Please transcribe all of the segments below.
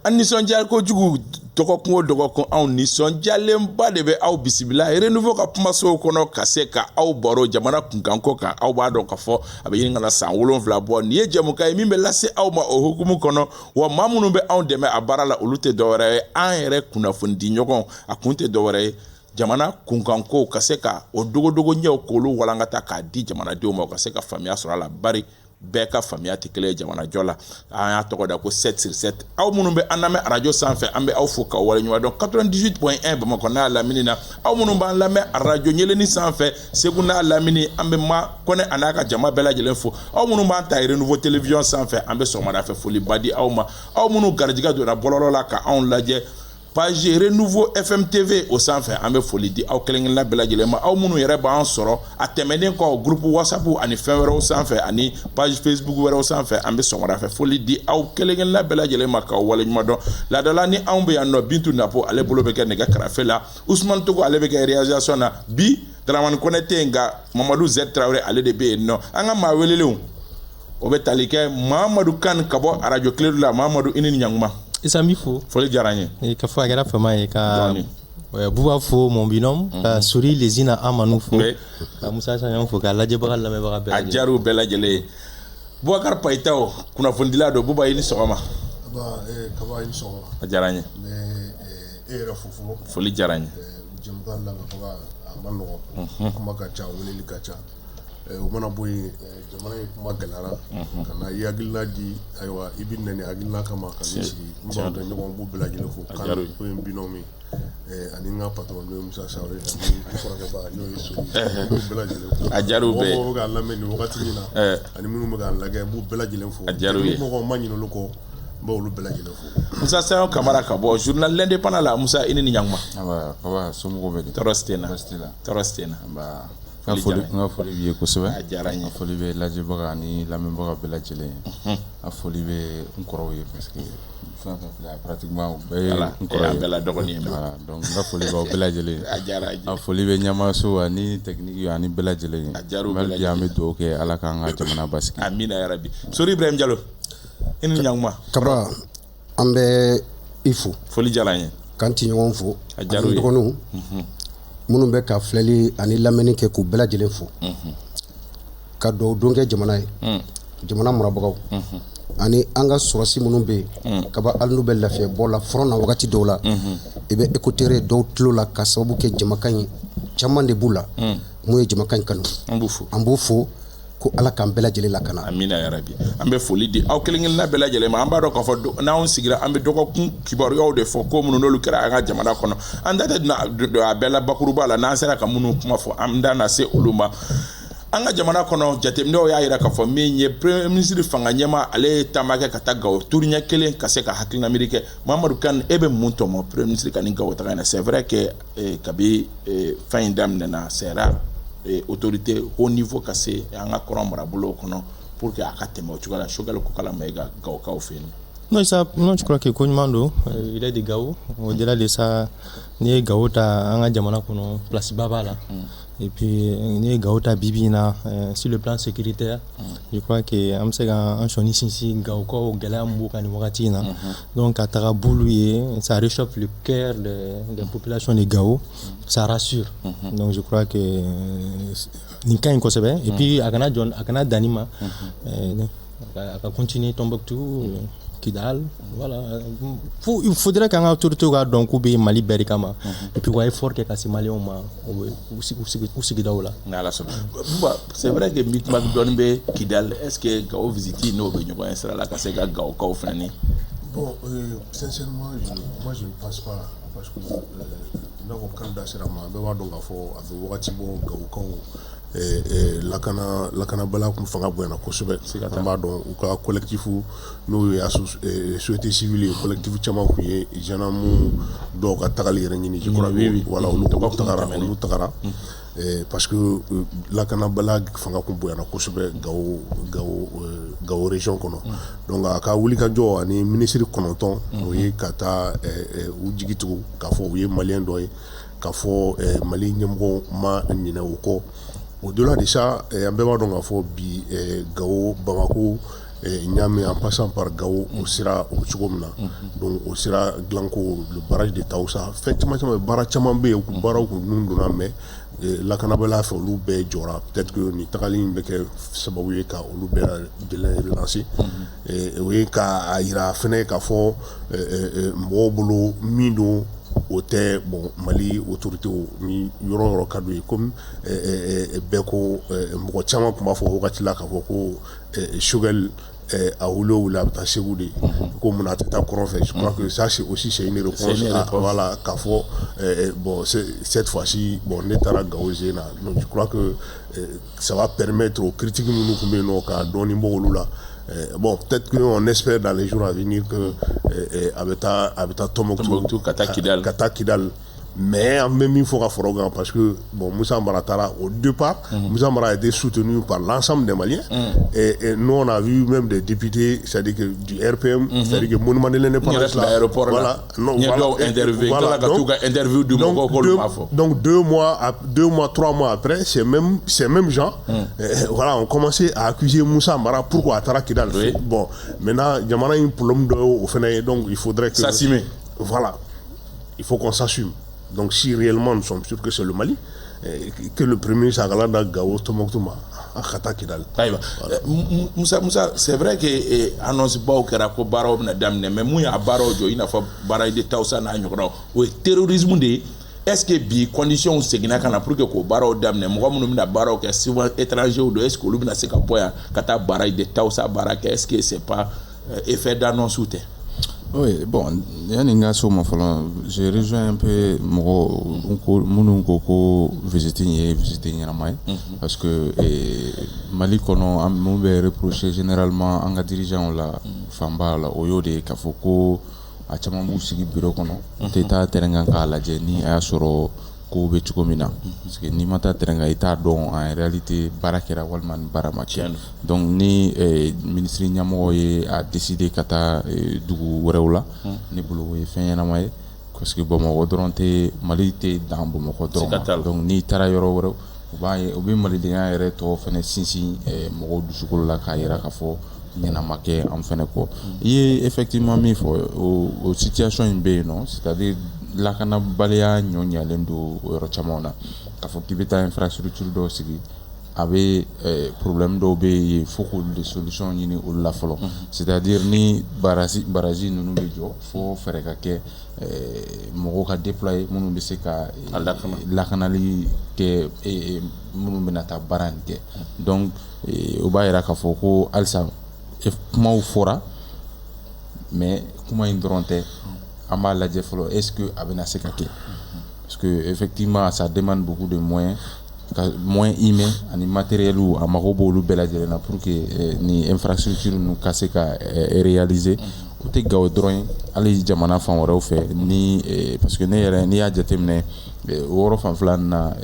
An nisɔndiya kojugu dɔgɔkun o dɔgɔkun anw nisɔndiyalenba de bɛ aw bisimila renouveau ka kumasow kɔnɔ ka se ka aw baro jamana kunkanko kan aw b'a dɔn ka fɔ a bɛ ɲini kana san 7 bɔ nin ye jɛmukan ye min bɛ lase aw ma o hukumu kɔnɔ wa maa minnu bɛ anw dɛmɛ a baara la olu tɛ dɔwɛrɛ ye an yɛrɛ kunnafoni di ɲɔgɔn a kun tɛ dɔwɛrɛ ye jamana kunkanko ka se ka o dogodogo ɲɛw k'olu walankata k'a di jamanadenw ma o ka se ka faamuya sɔrɔ a la bari bɛɛ ka faamuya tɛ kelen ye jamanajɔ la an y'a tɔgɔ da ko 7 sur 7 aw minnu bɛ an lamɛn arajo sanfɛ an bɛ aw fo k'aw waleɲuman dɔn 98.1 Bamakɔ n'a lamini na aw minnu b'an lamɛn arajo ɲɛlɛni sanfɛ Segu n'a lamini an bɛ ma kɔnɛ a n'a ka jama bɛɛ lajɛlen fo aw minnu b'an ta renouveau télévision sanfɛ an bɛ sɔgɔmada fɛ foliba di aw ma aw minnu garijɛgɛ donna bɔlɔlɔ la ka anw lajɛ page renouveau FM TV o sanfɛ an bɛ foli di aw kelen-kelenna bɛɛ lajɛlen ma aw minnu yɛrɛ b'an sɔrɔ a tɛmɛnen kɔ groupe WhatsApp ani fɛn wɛrɛw sanfɛ ani page Facebook wɛrɛw sanfɛ an bɛ sɔgɔmada fɛ foli di aw kelen-kelenna bɛɛ lajɛlen ma k'aw waleɲuman dɔn laadala ni anw bɛ yan nɔ Bintu Napo ale bolo bɛ kɛ nɛgɛ karafe la Ousmane Togo ale bɛ kɛ réalisation na bi Dramane Konate nka Mamadou Z Traoré ale de bɛ yen nɔ an ka maa welelenw o bɛ tali kɛ Mamadou Kane ka bɔ radio Clé la Mamadou i ni ɲankuma Isa mi fo foli diyara n ye ka fɔ a kɛra fama ye ka Bouba fo mon binôme ka Sori Lezina Amanu fo ka Musa Sanyan fo ka lajɛbaga lamɛnbaga bɛɛ lajɛlen a diyar'u bɛɛ lajɛlen Boubacar Payitaw kunnafonidila don Bouba i ni sɔgɔma kaba i ni sɔgɔma a diyara n ye e yɛrɛ fo fɔlɔ foli diyara n ye jɛmukan lamɛnbaga a ma nɔgɔn kuma ka ca weleli ka ca o mana bɔ yen jamana ye kuma gɛlɛyara ka na i hakilina di ayiwa i bɛ nɛni hakilina kama ka n'i sigi n b'a ɲɔgɔn b'u bɛɛ lajɛlen fo kan o ye n binôme ani n ka patron n'o ye Musa Traoré ani n furakɛbaga n'o ye Sori b'u bɛɛ lajɛlen fo a diyar'u bɛɛ ye mɔgɔw bɛ k'an lamɛn nin wagati min na ani minnu bɛ k'an lajɛ n b'u bɛɛ lajɛlen fo a diyar'u ye mɔgɔw ma ɲinɛ olu kɔ n b'olu bɛɛ lajɛlen fo Musa Sanyan Kamara ka bɔ journal l'Indépendant la Musa i ni ɲankuma kaba somɔgɔw bɛ di tɔɔrɔ si tɛ n na n ka foli b'i ye kosɛbɛ a diyara n ye a foli bɛ lajɛbaga ani lamɛnbaga bɛɛ lajɛlen a foli bɛ n kɔrɔw ye parce que fɛn fɛn filɛ pratiquement u bɛɛ ye n kɔrɔ ye bɛɛ la dɔgɔnin ye voilà donc n ka foli b'aw bɛɛ lajɛlen a diyara a foli bɛ ɲɛmaaso ani technique ani bɛɛ lajɛlen a diyar'u bɛɛ lajɛlen an bɛ dugawu kɛ Ala k'an ka jamana basigi amina yarabi Sori Ibrahim Diallo i ni ɲankuma kaba an bɛ i fo foli diyara n ye k'an ti ɲɔgɔn fo a diyar'u ye dɔgɔninw minnu bɛ ka filɛli ani lamɛnni kɛ k'u bɛɛ lajɛlen fo ka dugawu don kɛ jamana ye jamana marabagaw ani an ka sɔrɔsi minnu bɛ yen kaba hali n'u bɛ lafiya bɔ la front na wagati dɔw la i bɛ écouteur dɔw tulo la ka sababu kɛ jamakan ye caman de b'u la mun ye jamakan in kanu an b'u fo ko Ala k'an bɛɛ lajɛlen lakana amina yarabi an bɛ foli di aw kelen-kelenna bɛɛ lajɛlen ma an b'a dɔn k'a fɔ n'anw sigira an bɛ dɔgɔkun kibaruyaw de fɔ ko minnu n'olu kɛra an ka jamana kɔnɔ an da tɛ a bɛɛ la bakuruba la n'an sera ka minnu kuma fɔ an da na se olu ma an ka jamana kɔnɔ jateminɛw y'a jira k'a fɔ min ye premier ministre fanga ɲɛma ale ye taama kɛ ka taa Gawo turuɲɛ kelen ka se ka hakilina miiri kɛ Mamadou Kane e bɛ mun tɔmɔ premier ministre ka nin Gawo taga in na c'est vrai que kabi fɛn in daminɛna c'est rare autorité au niveau ka se an ka kɔrɔn marabolow kɔnɔ pour que a ka tɛmɛ o cogoya la Choguel ko kala ma i ka Gawokaw fɛ yen non ça non je crois que ko ɲuman don il est de Gao au-delà de ça ni ye Gao ta an ka jamana kɔnɔ place ba b'a la et puis ni ye Gao ta bibi in na sur le plan sécuritaire je crois que an bɛ se k'an sɔnni sinsin Gawokaw gɛlɛya min b'u kan nin wagati in na donc ka taga b'olu ye ça réchauffe le cœur des populations de Gao ça rassure donc je crois que nin ka ɲi kosɛbɛ et puis a kana danni ma a ka continuer Tombouctou Kidal, voilà. Il faudrait qu'un autorité donc k'u Mali bɛɛ de kama et puis wa effort kɛ ka se Maliens ma u sigidaw la. C'est vrai que Mitma dɔɔni bɛ Kidal, est-ce que Gao visite n'o bɛ ɲɔgɔn ye sira la ka se ka Gawokaw fana ni. Bon, sincèrement, moi je ne pense pas parce que n'a ko candidat sera ma bɛɛ b'a dɔn k'a fɔ a bɛ wagati bɔ Gawokaw lakana bala kun fanga bonyana kosɛbɛ an b'a dɔn u ka collectif n'o ye société civile ye collectif caman kun ye gendarme dɔw ka tagali yɛrɛ ɲini je crois voilà olu tagara parce que lakana bala fanga kun bonyana kosɛbɛ Gao région kɔnɔ donc a ka wuli ka jɔ ani ministre 9 o ye ka taa u jigi tugu k'a fɔ u ye malien dɔ ye k'a fɔ Mali ɲɛmɔgɔ ma ɲinɛ o kɔ au-delà de ça an bɛɛ b'a dɔn k'a fɔ bi Gao Bamako Niamey en passant par Gao au sera au Chugomna donc au sera Glanco le barrage de Taoussa effectivement barrage chamambe ou barrage ou nunduna mais la canabela fait olu be jora peut-être que ni tagali beke sababu ye ka olu be de la relancer et oui ka ira fene ka fo mobulu mindo ote bon Mali autorité ni yoro kadou comme beko mko chama kuma fo wakati la ka fo ko Choguel à Oulo ou la Tachegoudi, comme on a tout à fait. Je crois que ça c'est aussi c'est une réponse à voilà Kafo. Bon, cette fois-ci, bon, Netara Gaozena. Donc je crois que ça va permettre aux critiques nous comme nous qu'à donner là. Bon, peut-être qu'on espère dans les jours à venir que Abeta Tombouctou Kata Kidal. Mais en même il faut faire parce que bon Moussa Maratara au départ Moussa Mara a été soutenu par l'ensemble des Maliens et nous on a vu même des députés, c'est-à-dire que du RPM, c'est-à-dire que Monument de l'indépendance là, voilà, non, voilà, donc 2 mois, 3 mois après, ces mêmes gens, voilà, ont commencé à accuser Moussa Mara pourquoi Atara Kidal. Bon, maintenant il y a un problème au final, donc il faudrait que voilà, il faut qu'on s'assume. Donc si réellement nous sommes sûrs que c'est le Mali, que le premier ministre Agalada Gao Tomoktuma à Kata Kidal. Moussa, c'est vrai que annonce pas au Kerako Baro na damne, mais mouya Baro jo ina fa Baraï de Taousa na nyokro. O terrorisme de est-ce que bi condition segina kana pour que ko Baro damne mo mo na Baro que souvent étranger ou de est-ce que lubina se kapoya kata Baraï de Taousa Baraka est-ce que c'est pas effet d'annonce ou te? Oui, bon, j'ai rejoint un peu mon visiter Niamey parce que Mali kono on me reproché généralement en dirigeant la Famba la Oyode Kafoko a chamambu sigi bureau kono teta terenga kala jeni asoro ko be chukomina parce que ni mata terenga ita don en réalité barakera walman baramaki donc ni ministre Niamo a décidé kata dugu werewla ni bulu ye fenya may parce que Bamako dronté Mali te dans Bamako dron donc ni tara yoro werew o be Mali de yere to fene sinsi mo du sukulu la kayira ka fo ñana maké am fene ko yi effectivement mi fo au situation imbe non c'est-à-dire la kana balya ñonya lendo ro chamona ka fo kibita infrastructure do sigi avec problème do be foko de solution ñini ou la folo c'est-à-dire ni baraji nous be jo fo fere ka ke mo ka déployer munu be se ka la kanali ke munu benata baranke donc o bayira ka fo ko alsa comment fora mais comment indronté amba la jefolo est-ce que abena sekake parce que effectivement ça demande beaucoup de moyens humains ani matériel ou amarobo lu belajelena pour que ni infrastructure nous casser ka réaliser o te gaw drawing ali jamana fan wara fait ni parce que ni ya jatemne woro fan flan na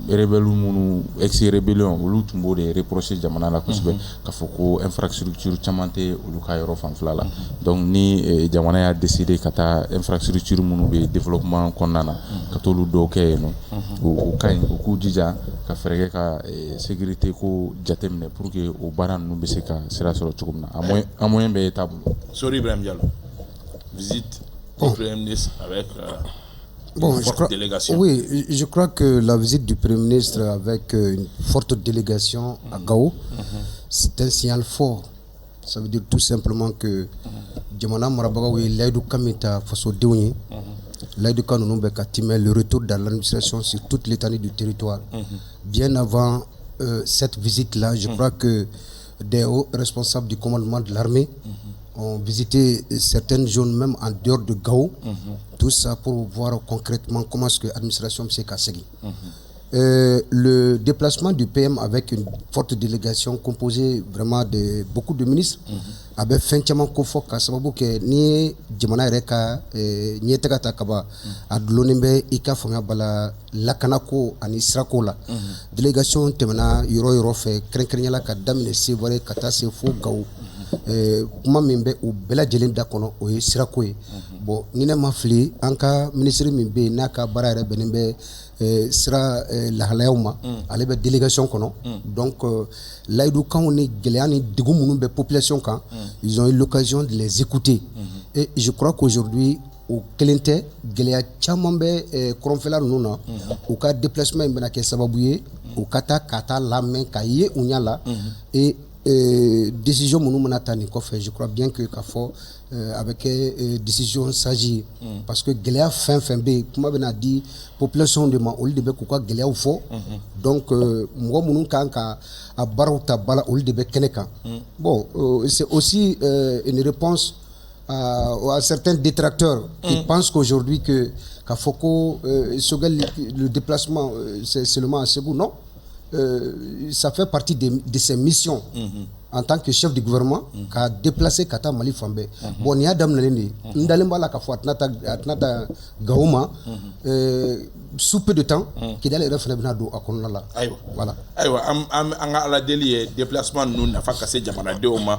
rebelu munu ex rebellion lu tumbo de reprocher jamana la kusbe ka foko infrastructure chamante lu ka yoro fan flala donc ni jamana ya décider kata infrastructure munu be développement konana ka tolu do ke no o kay ko dija ka frege ka sécurité ko jatemne pour que o baran no be se ka sera soro chukumna a moyen be table. Sorry Ibrahim Diallo, visite du Premier ministre avec une forte délégation. Oui, je crois que la visite du Premier ministre avec une forte délégation à Gao, c'est un signal fort. Ça veut dire tout simplement que Djamana Marabaga est l'aide Kamita Faso Déouni, l'aide Kanounoube Katime, le retour dans l'administration sur toute l'étendue du territoire. Bien avant cette visite-là, je crois que des hauts responsables du commandement de l'armée ont visité certaines zones même en dehors de Gao, tout ça pour voir concrètement comment est-ce que l'administration s'est cassée. Le déplacement du PM avec une forte délégation composée vraiment de beaucoup de ministres avait fait un kofo kasababu que ni jamana reka ni tegata kaba adlonembe ika fonga bala lakanako ani srako la délégation temena yoro fait krenkrenyala ka damine sevore kata se fo Gao kuma mimbe u bela jelen da kono o sirako bon ni na mafli anka ministre mimbe naka barare benimbe sera lahalayaw ma ale bɛ délégation kɔnɔ donc layidu kanw ni gɛlɛya ni degun minnu bɛ population kan ils ont eu l'occasion de les écouter et je crois qu'aujourd'hui o kelen tɛ gɛlɛya caman bɛ kɔrɔnfɛla ninnu na u ka déplacement in bɛna kɛ sababu ye u ka taa lamɛn ka ye u ɲa la et décision minnu mana ta nin kɔfɛ je crois bien que k'a fɔ a bɛ kɛ décision sage ye parce que gɛlɛya fɛn fɛn bɛ yen kuma bɛna di population de ma olu de bɛ k'u ka gɛlɛyaw fɔ donc mɔgɔ minnu kan ka a baaraw ta ba la olu de bɛ kɛnɛ kan bon c'est aussi une réponse à certains détracteurs qui pensent qu'aujourd'hui k'a fɔ ko Sogɛl le déplacement c'est seulement à Ségou non ça fait partie de ses missions en tant que chef du gouvernement k'a déplacer ka taa Mali fan bɛɛ bon nin y'a daminɛlen de ye n dalen b'a la k'a fɔ a tɛna taa Gawo ma sous peu de temps Kidali yɛrɛ fana bɛna don a kɔnɔna la voilà ayiwa an ka ala deli ye déplacement ninnu nafa ka se jamanadenw ma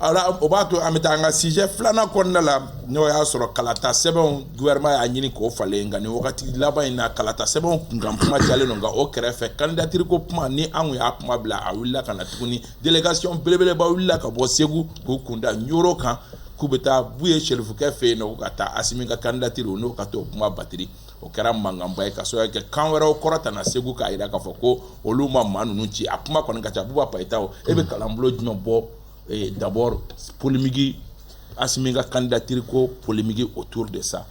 alors o b'a to an bɛ taa an ka sujet filanan kɔnɔna la n'o y'a sɔrɔ kalata sɛbɛnw gouvernement y'a ɲini k'o falen nka nin wagati laban in na kalata sɛbɛnw kunkan kuma jalen don nka o kɛrɛfɛ candidature ko kuma ni an kun y'a kuma bila a wulila ka na tuguni délégation belebeleba wulila ka bɔ Segu k'u kunda Ɲoro kan k'u bɛ taa Buye Serifukɛ fɛ yen nɔ ka taa Asimi ka candidature n'o ka t'o kuma batiri o kɛra mankanba ye ka sababu kɛ kan wɛrɛw kɔrɔta na Segu k'a jira k'a fɔ ko olu ma maa ninnu ci a kuma kɔni ka ca Buba Payitaw e bɛ kalanbolo jumɛn bɔ d'abord polémique Asimi ka candidature ko polémique autour de ça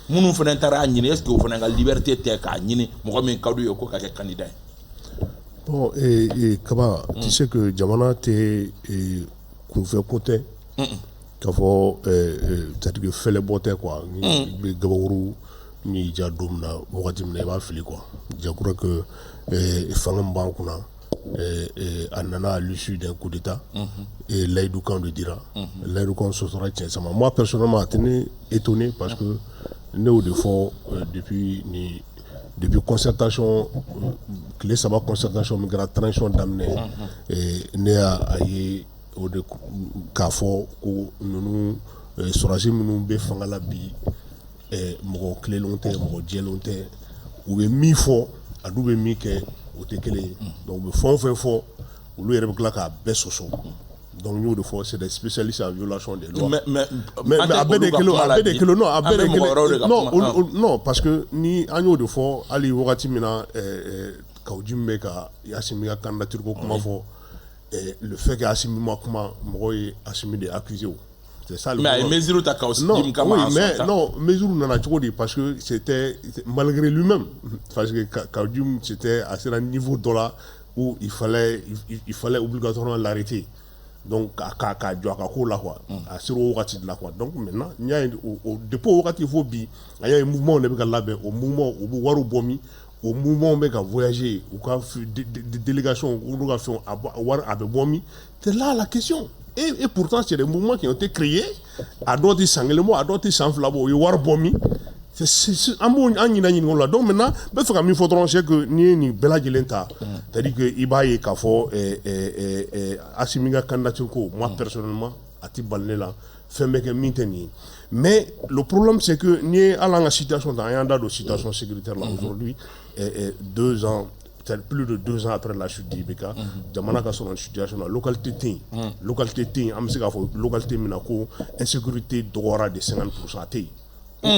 minnu fana taara ɲini est-ce que o fana ka liberté tɛ k'a ɲini mɔgɔ min ka d'u ye ko ka kɛ candidat ye bon Kaba tu sais que jamana tɛ kunfɛ ko tɛ k'a fɔ c'est-à-dire que fɛlɛbɔ tɛ quoi ni bɛ gabakuru ni ja don min na wagati min na i b'a fili quoi je crois que fanga min b'an kunna a nana à l'issue d'un coup d'état et Layidu Kan le dira Layidu Kan sɔsɔra tiɲɛ sama moi personnellement a tɛ ne étonné parce que ne y'o de fɔ depuis concertation tile 3 concertation min kɛra transition daminɛ ne y'a ye o de k'a fɔ ko ninnu sɔrɔdasi minnu bɛ fanga la bi mɔgɔ tilelenw tɛ mɔgɔ jɛlenw tɛ u bɛ min fɔ a dun bɛ min kɛ o tɛ kelen ye donc u bɛ fɛn o fɛn fɔ olu yɛrɛ bɛ tila k'a bɛɛ sɔsɔ donc n y'o de fɔ c'est des spécialistes en violation des lois mais a bɛɛ de kelen non parce que ni an y'o de fɔ hali wagati min na Kawuji min bɛ ka Asimi ka candidature ko kuma fɔ le fait que Asimi ma kuma mɔgɔw ye Asimi de accusé o c'est ça le mais mesure ta cause non mais non mesure nana cogo di parce que c'était malgré lui-même parce que Kawuji c'était à ce niveau dɔ la où il fallait obligatoirement l'arrêter donc k'a jɔ a ka ko la quoi a sera o wagati de la quoi donc maintenant n y'a ye o depuis o wagati fo bi an y'a ye mouvement de bɛ ka labɛn o mouvement o bɛ wariw bɔ min o mouvement bɛ ka voyager u ka délégation olu ka fɛnw a wari a bɛ bɔ min c'est là la question et pourtant c'est des mouvements qui ont été créés a dɔw tɛ san kelen bɔ a dɔw tɛ san fila bɔ o ye wari bɔ min an b'o an ɲinɛ o la donc maintenant n bɛ fɛ ka min fɔ dɔrɔn c'est que n'i ye nin bɛɛ lajɛlen ta c'est-à-dire que i b'a ye k'a fɔ Asimi ka candidature ko moi personnellement a tɛ bali ne la fɛn bɛ kɛ min tɛ nin ye mais le problème c'est que n'i ye hali an ka situation ta an y'an da don situation sécuritaire la aujourd'hui 2 ans plus de 2 ans après la chute d'IBK jamana ka sɔrɔ situation na localité tɛ yen an bɛ se k'a fɔ localité min na ko insécurité dɔgɔyara de 50% a tɛ yen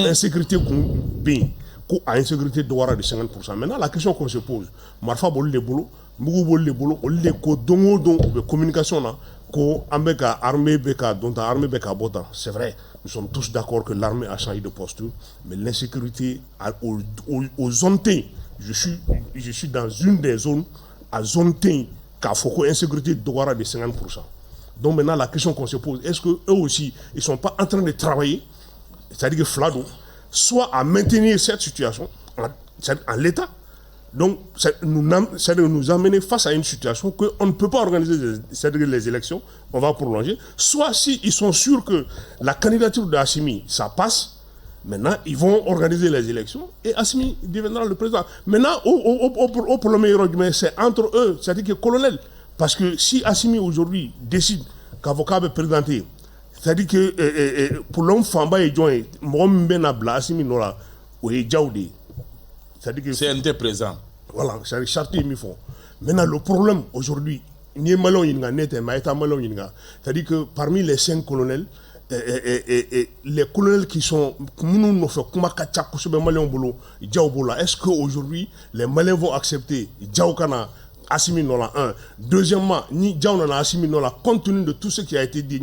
insécurité kun bɛ yen ko a insécurité dɔgɔyara de 50%. Maintenant la question qu'on se pose marifa b'olu de bolo mugu b'olu de bolo olu de ko don o don u bɛ communication na ko an bɛ ka armée bɛ ka don tan armée bɛ ka bɔ tan c'est vrai nous sommes tous d'accord que l'armée a changé de posture mais l'insécurité aux zones T je suis dans une des zones à zone T k'a fɔ ko insécurité dɔgɔyara de 50%. Donc maintenant la question qu'on se pose est-ce que eux aussi ils sont pas en train de travailler c'est-à-dire que Flado, soit à maintenir cette situation en l'état, donc c'est-à-dire nous amener face à une situation qu'on ne peut pas organiser c'est-à-dire les élections, on va prolonger, soit s'ils sont sûrs que la candidature d'Assimi, ça passe, maintenant ils vont organiser les élections et Assimi deviendra le président. Maintenant, au premier argument, c'est entre eux, c'est-à-dire que colonel, parce que si Assimi aujourd'hui décide qu'avocat va présenter, c'est-à-dire que pour l'homme Famba et Join, moi même na bla Assimi nola o ye jaw de C'est-à-dire que CNT présent. voilà, c'est-à-dire charte mis fond. Maintenant, le problème aujourd'hui, c'est-à-dire que parmi les 5 colonels, les colonels qui sont est-ce qu'aujourd'hui les Maliens vont accepter Djaoukana Assimi Nola 1? Deuxièmement, ni Djaoukana Assimi Nola, compte tenu de tout ce qui a été dit,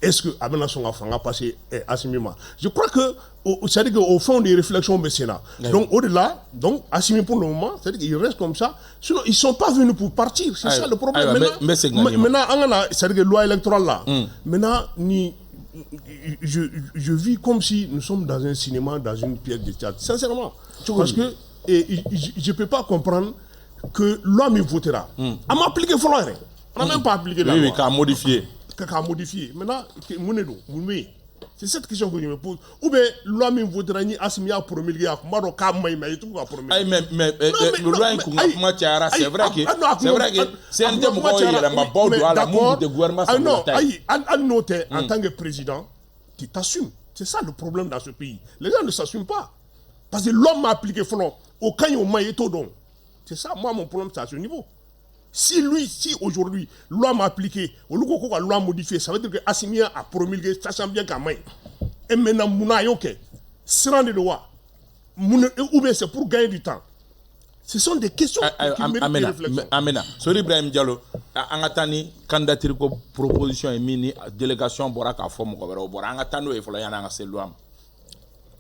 est-ce que Abena Songa Fanga passé Assimi Ma? Je crois que c'est-à-dire qu'au fond des réflexions mécénat. Donc au-delà, donc Assimi pour le moment, c'est-à-dire qu'ils restent comme ça. Sinon, ils ne sont pas venus pour partir. C'est ça le problème. Maintenant, c'est-à-dire que la loi électorale là, maintenant, je vis comme si nous sommes dans un cinéma, dans une pièce de théâtre. Sincèrement. Parce que je ne peux pas comprendre que l'homme votera. On m'a appliqué Florent. On n'a même pas appliqué la loi. Oui, qu'à modifier. Qu'à modifier. Maintenant, c'est cette question que je me pose. Ou bien, l'homme votera ni Assimia promulgué à Kumaro Kamaïma et tout. Mais c'est vrai que c'est un noté en tant que président, tu t'assumes. C'est ça le problème dans ce pays. Les gens ne s'assument pas. Parce que l'homme m'a appliqué Florent. Aucun y tout donc. C'est ça, moi, mon problème, c'est à ce niveau. Si aujourd'hui, loi m'a appliqué, ou la loi modifiée, ça veut dire que Assimia a promulgué, sachant bien qu'à main. Et maintenant, Mouna Yoke, se rend de loi. Ou bien c'est pour gagner du temps. Ce sont des questions qui méritent de réflexion. Amena. Sori Ibrahim Diallo, Angatani, candidature proposition et mini délégation Boraka Fomo Kobero, Borangatano et Folayana Selouam.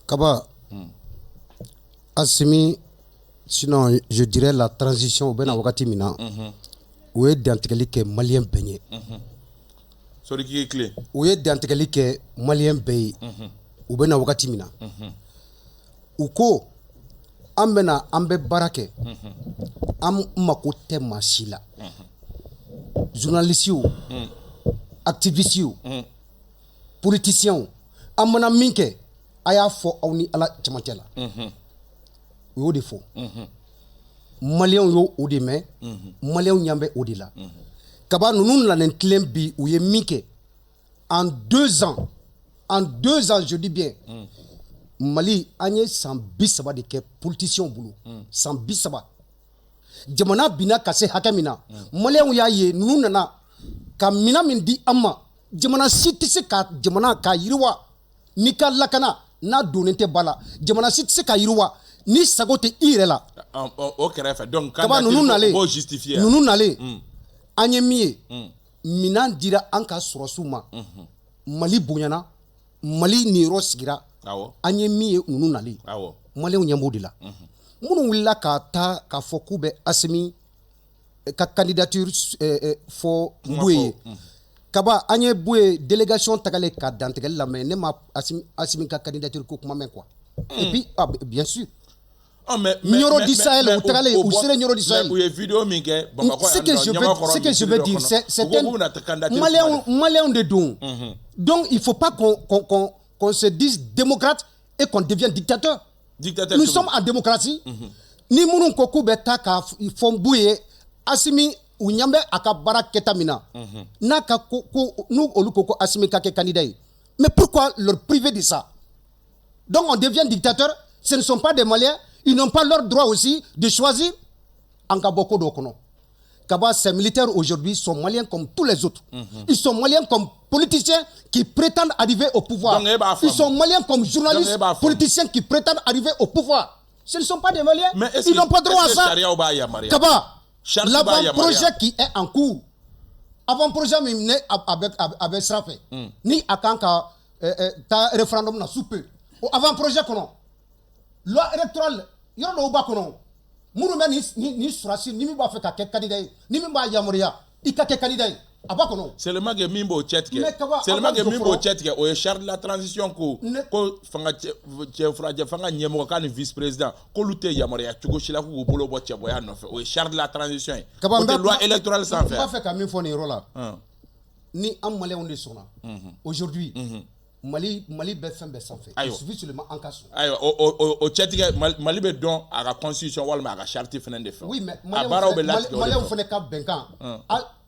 Kaba, Assimi. Sinon, je dirais la transition au Bénin Wakati Mina, où est d'antégali que Malien baigné. Sorry qui est clé. Où est d'antégali que Malien baigné, au Bénin Wakati Mina. Où ko, Ambena Ambe Barake, Am Makote Masila, journaliste, activiste, politicien, Amana Minke, Aya fo Auni ala Chamantela. Yo de faux. Maliens yo o de mais Maliens nyambe o de la. Kaba nous la n'entlen bi ou ye mike en 2 ans. En 2 ans, je dis bien. Mali anye sans bisaba de ke politicien boulot. Sans bisaba. Jamana bina kase hakamina. Maliens ya ye nous nana ka mina min di amma. Jamana sitise ka jamana ka yirwa nika lakana na donente bala. Jamana sitise ka yirwa ni sagote irela donc quand nous n'allez justifier nous n'allez anyemie minan dira anka surasuma Mali bonyana Mali niro sigira anyemie nous n'allez Mali unyambodila munu willa ka ta ka fokube Assimi ka candidature fo boué kaba anye boué délégation tagale ka dantegal la mais ne ma Assimi ka candidature ko kuma men quoi et puis bien sûr Nyoro d'Israël, ce que je veux dire, c'est un malien de don. Donc il ne faut pas qu'on se dise démocrate et qu'on devienne dictateur. Nous sommes en démocratie. Ni mounou koko beta ka fombouye Assimi ou nyambe akabara ketamina. Na ka koko nous olukoko Assimi kake candidat. Mais pourquoi leur priver de ça? Donc on devient dictateur. Ce ne sont pas des Maliens. Ils n'ont pas leur droit aussi de choisir en Kaboko d'Okono. Kaba, ces militaires aujourd'hui sont maliens comme tous les autres. Ils sont maliens comme politiciens qui prétendent arriver au pouvoir. Ils sont maliens comme journalistes, politiciens qui prétendent arriver au pouvoir. Ce ne sont pas des Maliens. Ils n'ont pas droit à ça. Kaba, l'avant-projet qui est en cours, avant-projet avec Srafé, ni Akanka, ta référendum n'a soupé. Avant-projet qu'on a. Loi électorale, il y a un obakono. Mouroumé ni surasi, ni mi ba fait kake candidat, ni mi ba yamoria, i kake candidat. Abakono. C'est le mag mimbo chetke. C'est le mag mimbo chetke. O Charles la transition ko fanga chefraje fanga nyemo kan vice-président. Ko luté yamoria tugo shila ko bolo bo cheboya no fait. O Charles la transition. Côté loi électorale sans faire. Pas fait comme fo ni rola. Ni am malé on est sona. Aujourd'hui. Mali BFM sans fait. Il suffit seulement en cas. Au Tchèque, Mali be don à la constitution ou à la charte finale de fait. Oui, mais Mali on fait qu'à Benkan.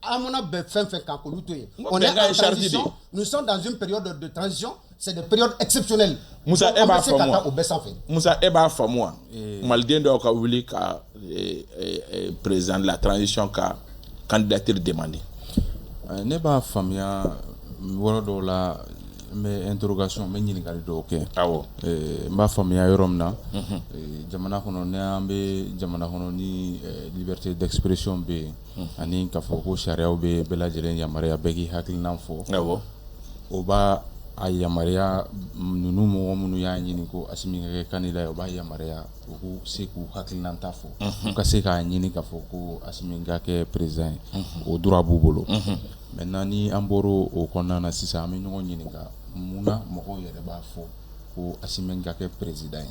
amona be fen kan ko lutoye. On Ben, est gars, en Charles transition. Didi. Nous sommes dans une période de transition. C'est des périodes exceptionnelles. Moussa, Donc, eh on ben, va se faut moi. kata au besa fait. Moussa e b'a faamu wa maliden dɔw ka wuli ka président de la transition ka candidature demander ne b'a faamuya yɔrɔ dɔw la n bɛ interrogation n bɛ ɲininkali dɔw kɛ awɔ n b'a faamuya yɔrɔ min na jamana kɔnɔ ni an bɛ jamana kɔnɔ ni liberté d'expression bɛ yen ani k'a fɔ ko sariyaw bɛ bɛɛ lajɛlen yamaruya bɛɛ k'i hakilina fɔ awɔ o b'a a yamaruya ninnu mɔgɔ minnu y'a ɲini ko Asimi ka kɛ candidat ye o b'a yamaruya u k'u se k'u hakilina ta fɔ u ka se k'a ɲini k'a fɔ ko Asimi ka kɛ président ye o droit b'u bolo maintenant ni an bɔra o kɔnɔna na sisan an bɛ ɲɔgɔn ɲininka mun na mɔgɔw yɛrɛ b'a fɔ ko Asimi ka kɛ président ye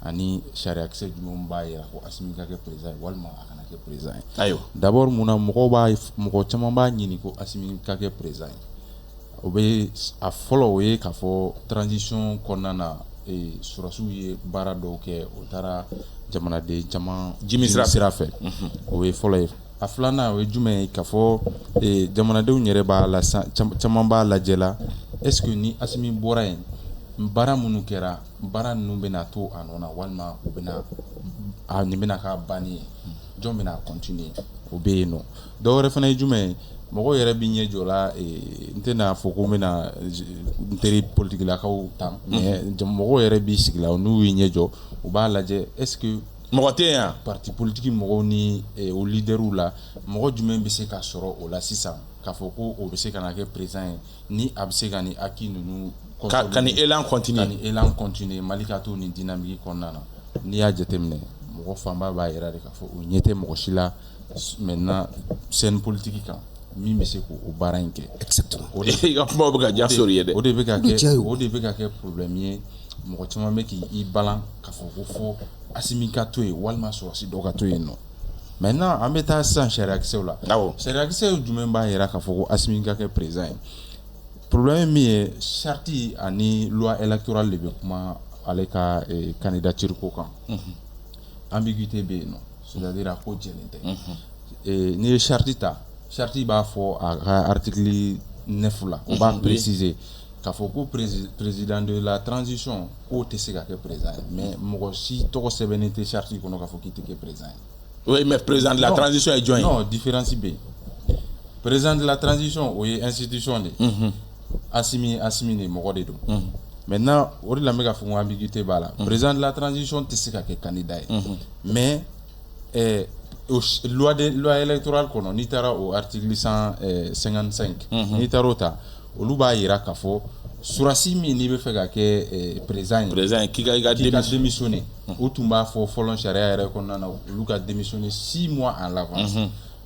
ani sariyakisɛ jumɛn b'a yira ko Asimi ka kɛ président ye walima a kana kɛ président ye ayiwa d'abord mun na mɔgɔ caman b'a ɲini ko Asimi ka kɛ président ye o bɛ a fɔlɔ o ye k'a fɔ transition kɔnɔna na surasiw ye baara dɔw kɛ o taara jamanaden caman jimi sira fɛ o ye fɔlɔ ye a filanan o ye jumɛn ye k'a fɔ jamanadenw yɛrɛ b'a la caman b'a lajɛ la est-ce que ni Asimi bɔra yen baara minnu kɛra baara ninnu bɛna to a nɔ na walima u bɛna nin bɛna k'a banni ye jɔn bɛna continuer o bɛ yen nɔ dɔw wɛrɛ fana ye jumɛn ye mɔgɔw yɛrɛ bi ɲɛ jɔ la n tɛna fɔ ko n bɛna n teri politikilakaw tan mais mɔgɔw yɛrɛ bi sigi la n'u y'i ɲɛ jɔ u b'a lajɛ est-ce que mɔgɔ tɛ yan parti politique mɔgɔw ni o leaderw la mɔgɔ jumɛn bɛ se ka sɔrɔ o la sisan k'a fɔ ko o bɛ se ka na kɛ président ye ni a bɛ se ka ni acquis ninnu ka ni élan continuer ka ni élan continuer Mali ka to nin dynamique kɔnɔna na n'i y'a jateminɛ mɔgɔ fanba b'a yira de k'a fɔ o ɲɛ tɛ mɔgɔ si la maintenant scène politique kan min bɛ se k'o baara in kɛ Exactement. i ka kumaw bɛ ka diya sori ye dɛ o de bɛ ka kɛ problème ye mɔgɔ caman bɛ k'i balan k'a fɔ ko fɔ Asimi ka to yen walima sɔrɔsi dɔ ka to yen nɔ maintenant an bɛ taa sisan sariyakisɛw la sariyakisɛw jumɛn b'a yira k'a fɔ ko Asimi ka kɛ président ye problème ye min ye charte ani loi électorale de bɛ kuma ale ka candidature ko kan ambiguïté bɛ yen nɔ c'est-à-dire a ko jɛlen tɛ n'i ye charte ta charte b'a fɔ a ka article 9 la o b'a préciser k'a fɔ ko président de la transition k'o tɛ se ka kɛ président ye mais mɔgɔ si tɔgɔ sɛbɛnnen tɛ charte kɔnɔ k'a fɔ k'i tɛ kɛ président ye oui mais président de la transition ye jɔn ye non différence bɛ yen président de la transition o ye institution de Asimi de mɔgɔ de don maintenant o de la n bɛ ka fɔ ko ambiguïté b'a la président de la transition tɛ se ka kɛ candidat ye mais loi électorale kɔnɔ n'i taara o article 155 n'i taara o ta olu b'a yira k'a fɔ surasi min n'i bɛ fɛ ka kɛ président ye k'i ka démissionner o tun b'a fɔ fɔlɔ sariya yɛrɛ kɔnɔna na olu ka démissionner 6 mois en l'avance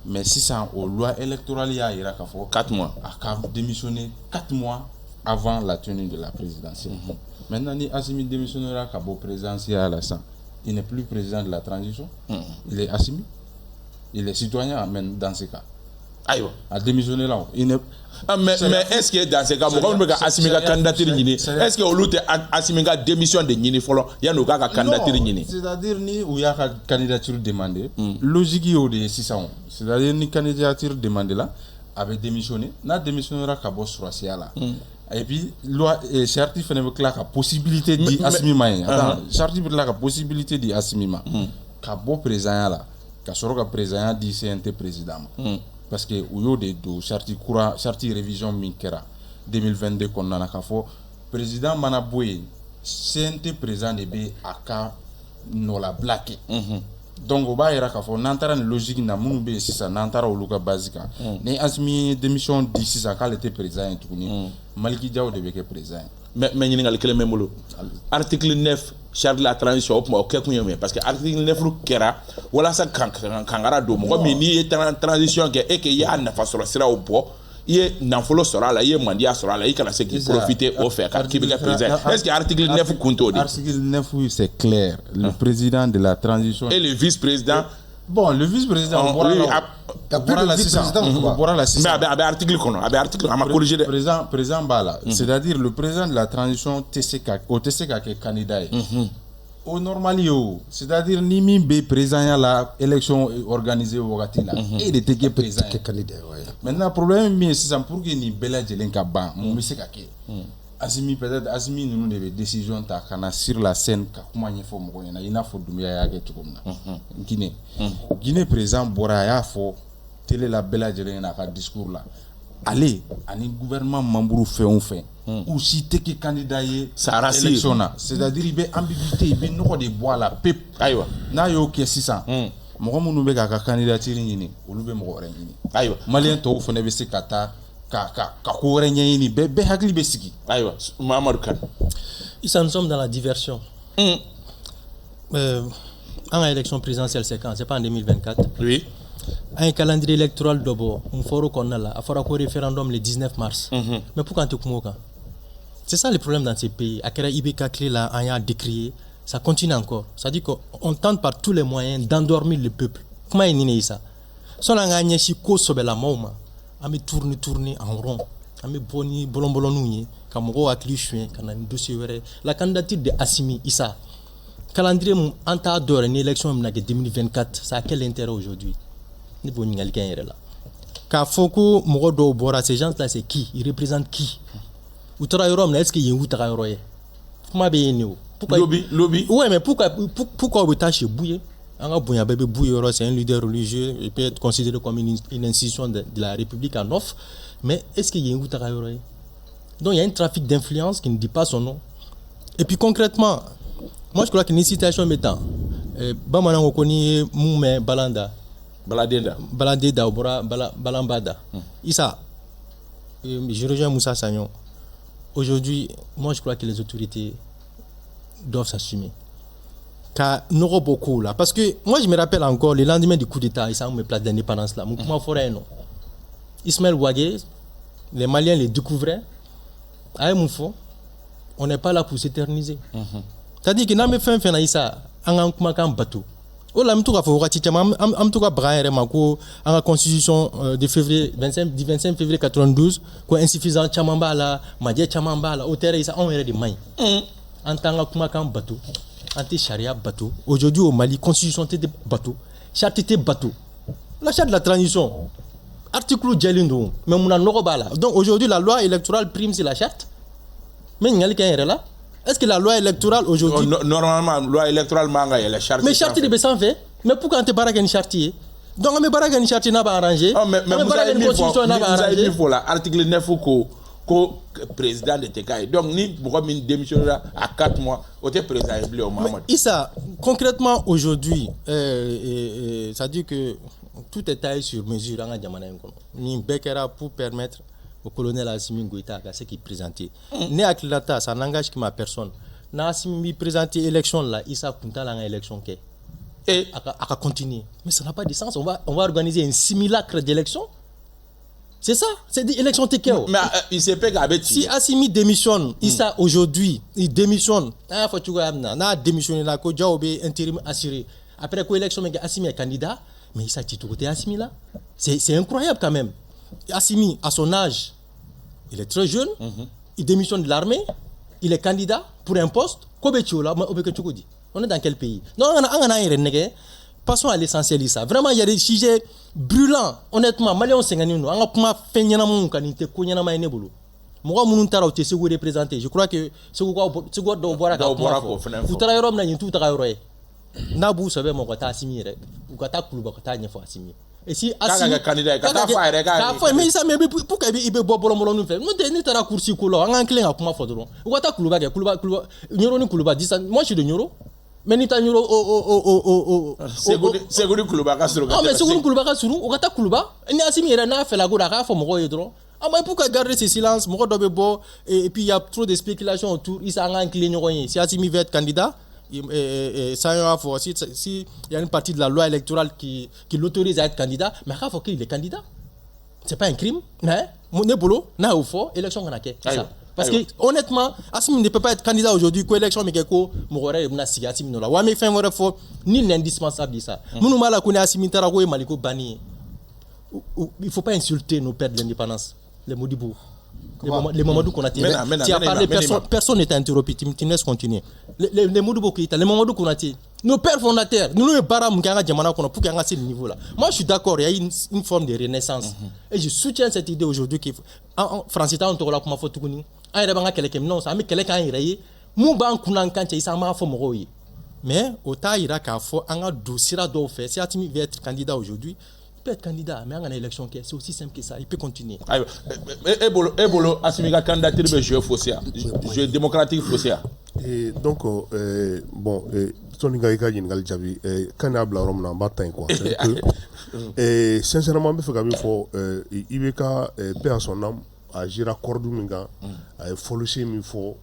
mais sisan o loi électorale y'a yira k'a fɔ 4 mois a ka démissionner 4 mois avant la tenue de la présidentielle maintenant ni Asimi démissionnera ka bɔ présidentielle la sisan il n'est plus président de la transition il est Asimi il est citoyen même dans ce cas ayiwa a démissionné là mais est-ce que dans ce cas mɔgɔ minnu bɛ ka Asimi ka candidature ɲini est-ce que olu tɛ Asimi ka démission de ɲini fɔlɔ yanni u k'a ka candidature ɲini c'est-à-dire ni u y'a ka candidature demandé logique y'o de ye sisan c'est-à-dire ni candidature demandé la a bɛ démissionner n'a démissionnera ka bɔ surasiya la et puis loi charte fana bɛ tila ka possibilité di Asimi ma ye charte bɛ tila ka possibilité di Asimi ma ka bɔ présidenya la ka sɔrɔ ka présidenya di CNT président ma parce que u y'o de don charte révision min kɛra 2022 kɔnɔna na k'a fɔ président mana bɔ yen CNT président de bɛ a ka nɔlabila kɛ donc o b'a yira k'a fɔ n'an taara nin logique na minnu bɛ yen sisan n'an taara olu ka base kan ni Asimi ye démission di sisan k'ale tɛ président ye tuguni Maliki Diaw de bɛ kɛ président ye mais ɲininkali kelen bɛ n bolo article 9 charte de la transition o tuma o kɛ kun ye mun ye parce que article 9 kɛra walasa kankara don mɔgɔ min n'i ye transition kɛ e k'i y'a nafa sɔrɔ siraw bɔ i ye nafolo sɔrɔ a la i ye mandiya sɔrɔ a la i kana se k'i profiter o fɛ k'i bɛ kɛ président est-ce que article 9 kun t'o de article 9 c'est clair le président de la transition et le vice-président bon le vice-président on bɔra la sisan mais a bɛ article kɔnɔ a bɛ article a ma corriger dɛ président b'a la c'est-à-dire le président de la transition o tɛ se ka kɛ candidat ye au normal c'est-à-dire ni min be présent à la élection organisée au wagati là et de teke présent maintenant problème mi c'est pour que ni bela jelen ka ban mo be se ka ke Asimi peut-être Asimi nous devait décision ta kana sur la scène ka kuma nyefo mo yana ina fo dumia ya ke tukumna Guinée présent bora ya fo télé la bela jelen na ka discours là allez ani gouvernement membre fait on fait ou si t'es qui candidat élection c'est-à-dire il be ambiguïté il be no de bois la pep aywa na yo ke 600 mo mo be ka candidature ni olu be mo ren ni aywa malien to fo ne be se kata ka ko ren ni be hakli be siki aywa Mamadou Kane nous sommes dans la diversion en élection présidentielle c'est quand c'est pas en 2024 oui un calendrier électoral d'abord on faut qu'on a là il faudra qu'on référendum le 19 mars mais pourquoi tu kumoka c'est ça le problème dans ces pays akera ibeka clé là on a décrié ça continue encore ça dit qu'on tente par tous les moyens d'endormir le peuple comment est ça son a gagné si ko sobe la moma ami tourner en rond ami boni bolon nunye kamoko akli chien kana dossier wéré la candidature de Assimi Issa calendrier anta adore une élection en 2024 ça a quel intérêt aujourd'hui ni bon quelqu'un est là ka foko mo do bora ces gens là c'est qui ils représentent qui ou travailleur est-ce qu'il y a ou travailleur comment bien nous pourquoi lobby ouais mais pourquoi vous tâchez bouiller un bouilla bébé bouilleur c'est un leader religieux il peut être considéré comme une institution de la République en offre mais est-ce qu'il y a ou travailleur donc il y a un trafic d'influence qui ne dit pas son nom et puis concrètement moi je crois qu'une situation mettant ba mana ko ni mume Baladeda ou Balambada. Issa, je rejoins Moussa Sagnon. Aujourd'hui, moi je crois que les autorités doivent s'assumer. Car nous avons beaucoup là. Parce que moi je me rappelle encore le lendemain du coup d'État, Issa, on me place d'indépendance là. Comment forêt non? Ismaël Ouagé, les Maliens les découvraient. Aïe Moufo, on n'est pas là pour s'éterniser. C'est-à-dire que nous avons fait Issa, on a un bateau. Oh là, tout cas, faut voir am tout cas brailler mako en constitution de février 25 février 92 quoi insuffisant chamamba là madie chamamba là au terrain ça on est des mains en tant que comme bateau anti charia bateau aujourd'hui au Mali constitution de bateau charte de bateau la charte de la transition article Djelindo mais on a nokobala donc aujourd'hui la loi électorale prime sur la charte mais il y a quelqu'un là. Est-ce que la loi électorale aujourd'hui normalement loi électorale manga la charte mais charte de sans fait mais pourquoi tu barrages une charte donc on me barrages une charte n'a pas arrangé mais vous avez mis pour l'article 9 ko président de TK donc ni pourquoi min démissionnera à 4 mois au président au Mamadou Issa concrètement aujourd'hui ça dit que tout est taillé sur mesure en Djamana ni Bekera pour permettre au colonel Assimi Goïta ce qui présentait. Né à Klata, ça n'engage que ma personne. Na Assimi présenté élection là, Issa Kunta la élection qui et à continuer. Mais ça n'a pas de sens. On va organiser un simulacre d'élection. C'est ça, c'est des élections TKO. Mais il s'est pas gabé. Si Assimi démissionne, Issa aujourd'hui, il démissionne. Ah faut tu vois na démissionner là ko Jaobe intérim assuré. Après quoi élection mais Assimi est candidat, mais Issa tu côté Assimi là. C'est incroyable quand même. Assimi, à son âge, il est très jeune, il démissionne de l'armée, il est candidat pour un poste. On est dans quel pays? Non, passons à l'essentiel. Vraiment, il y a des sujets brûlants. Honnêtement, Maliens sont gagnés. On a pas fait de qualité. Je crois que c'est quoi d'ouvrir la vous travaillez tout travail. Nabu savait mon gata Assimi ou gata Kuluba gata Nyefo Assimi. Et si Assimi candidat mais ça mais pourquoi il be bolon nous fait nous tenir ta coursi ko lo en clé comment fodron ou gata Kuluba Nyoro ni Kuluba dit ça moi je suis de Nyoro mais ni ta Nyoro c'est godi Kuluba ka suru ah mais c'est godi Kuluba ka suru ou gata Kuluba ni Assimi era na fait la goda ka fo mo yedro ah mais pourquoi garder ce silence mo do be bo et puis il y a trop de spéculations autour il s'en en clé Nyoro si Assimi veut être candidat ça si il y a une partie de la loi électorale qui l'autorise à être candidat mais il faut qu'il est candidat c'est pas un crime mais mon boulot n'a au fond élection qu'on a ça parce que honnêtement Assimi ne peut pas être candidat aujourd'hui quoi élection mais quelque morale na siga Assimi no la wa mais fin vrai faut ni l'indispensable ça nous mala connait Assimi Tarago et Maliko Bani il faut pas insulter nos pères de l'indépendance les Modibo les Mamadou Konaté. Tu as parlé, personne n'est interrompu. Tu me laisses continuer. Les Mamadou Keïta, les Mamadou Konaté, nos pères fondateurs, nous les Bara Munganga Djamana pour qu'on ait ce niveau-là. Moi, je suis d'accord, il y a une forme de renaissance. Et je soutiens cette idée aujourd'hui qu'il faut. En France, on te relâche comme il faut tout connaître. Ah, il y a quelqu'un non, ça mais quelqu'un qui est rayé. Mouban Kunan quand il s'en va faire moroyer. Mais au tas il y a qu'à faire un dossier à d'où faire. Si Atimi veut être candidat aujourd'hui. Il peut être candidat, mais en élection, c'est aussi simple que ça. Il peut continuer. Ebolo, Asimiga candidature, je vais fausser. Je démocratique fausser. Et donc, bon, Soninga Ika Yingal Jabi, Kanabla Romna Batin, quoi. Et sincèrement, il faut Ibeka, paix à son âme, à Gira Korduminga, à Folosé Mifo,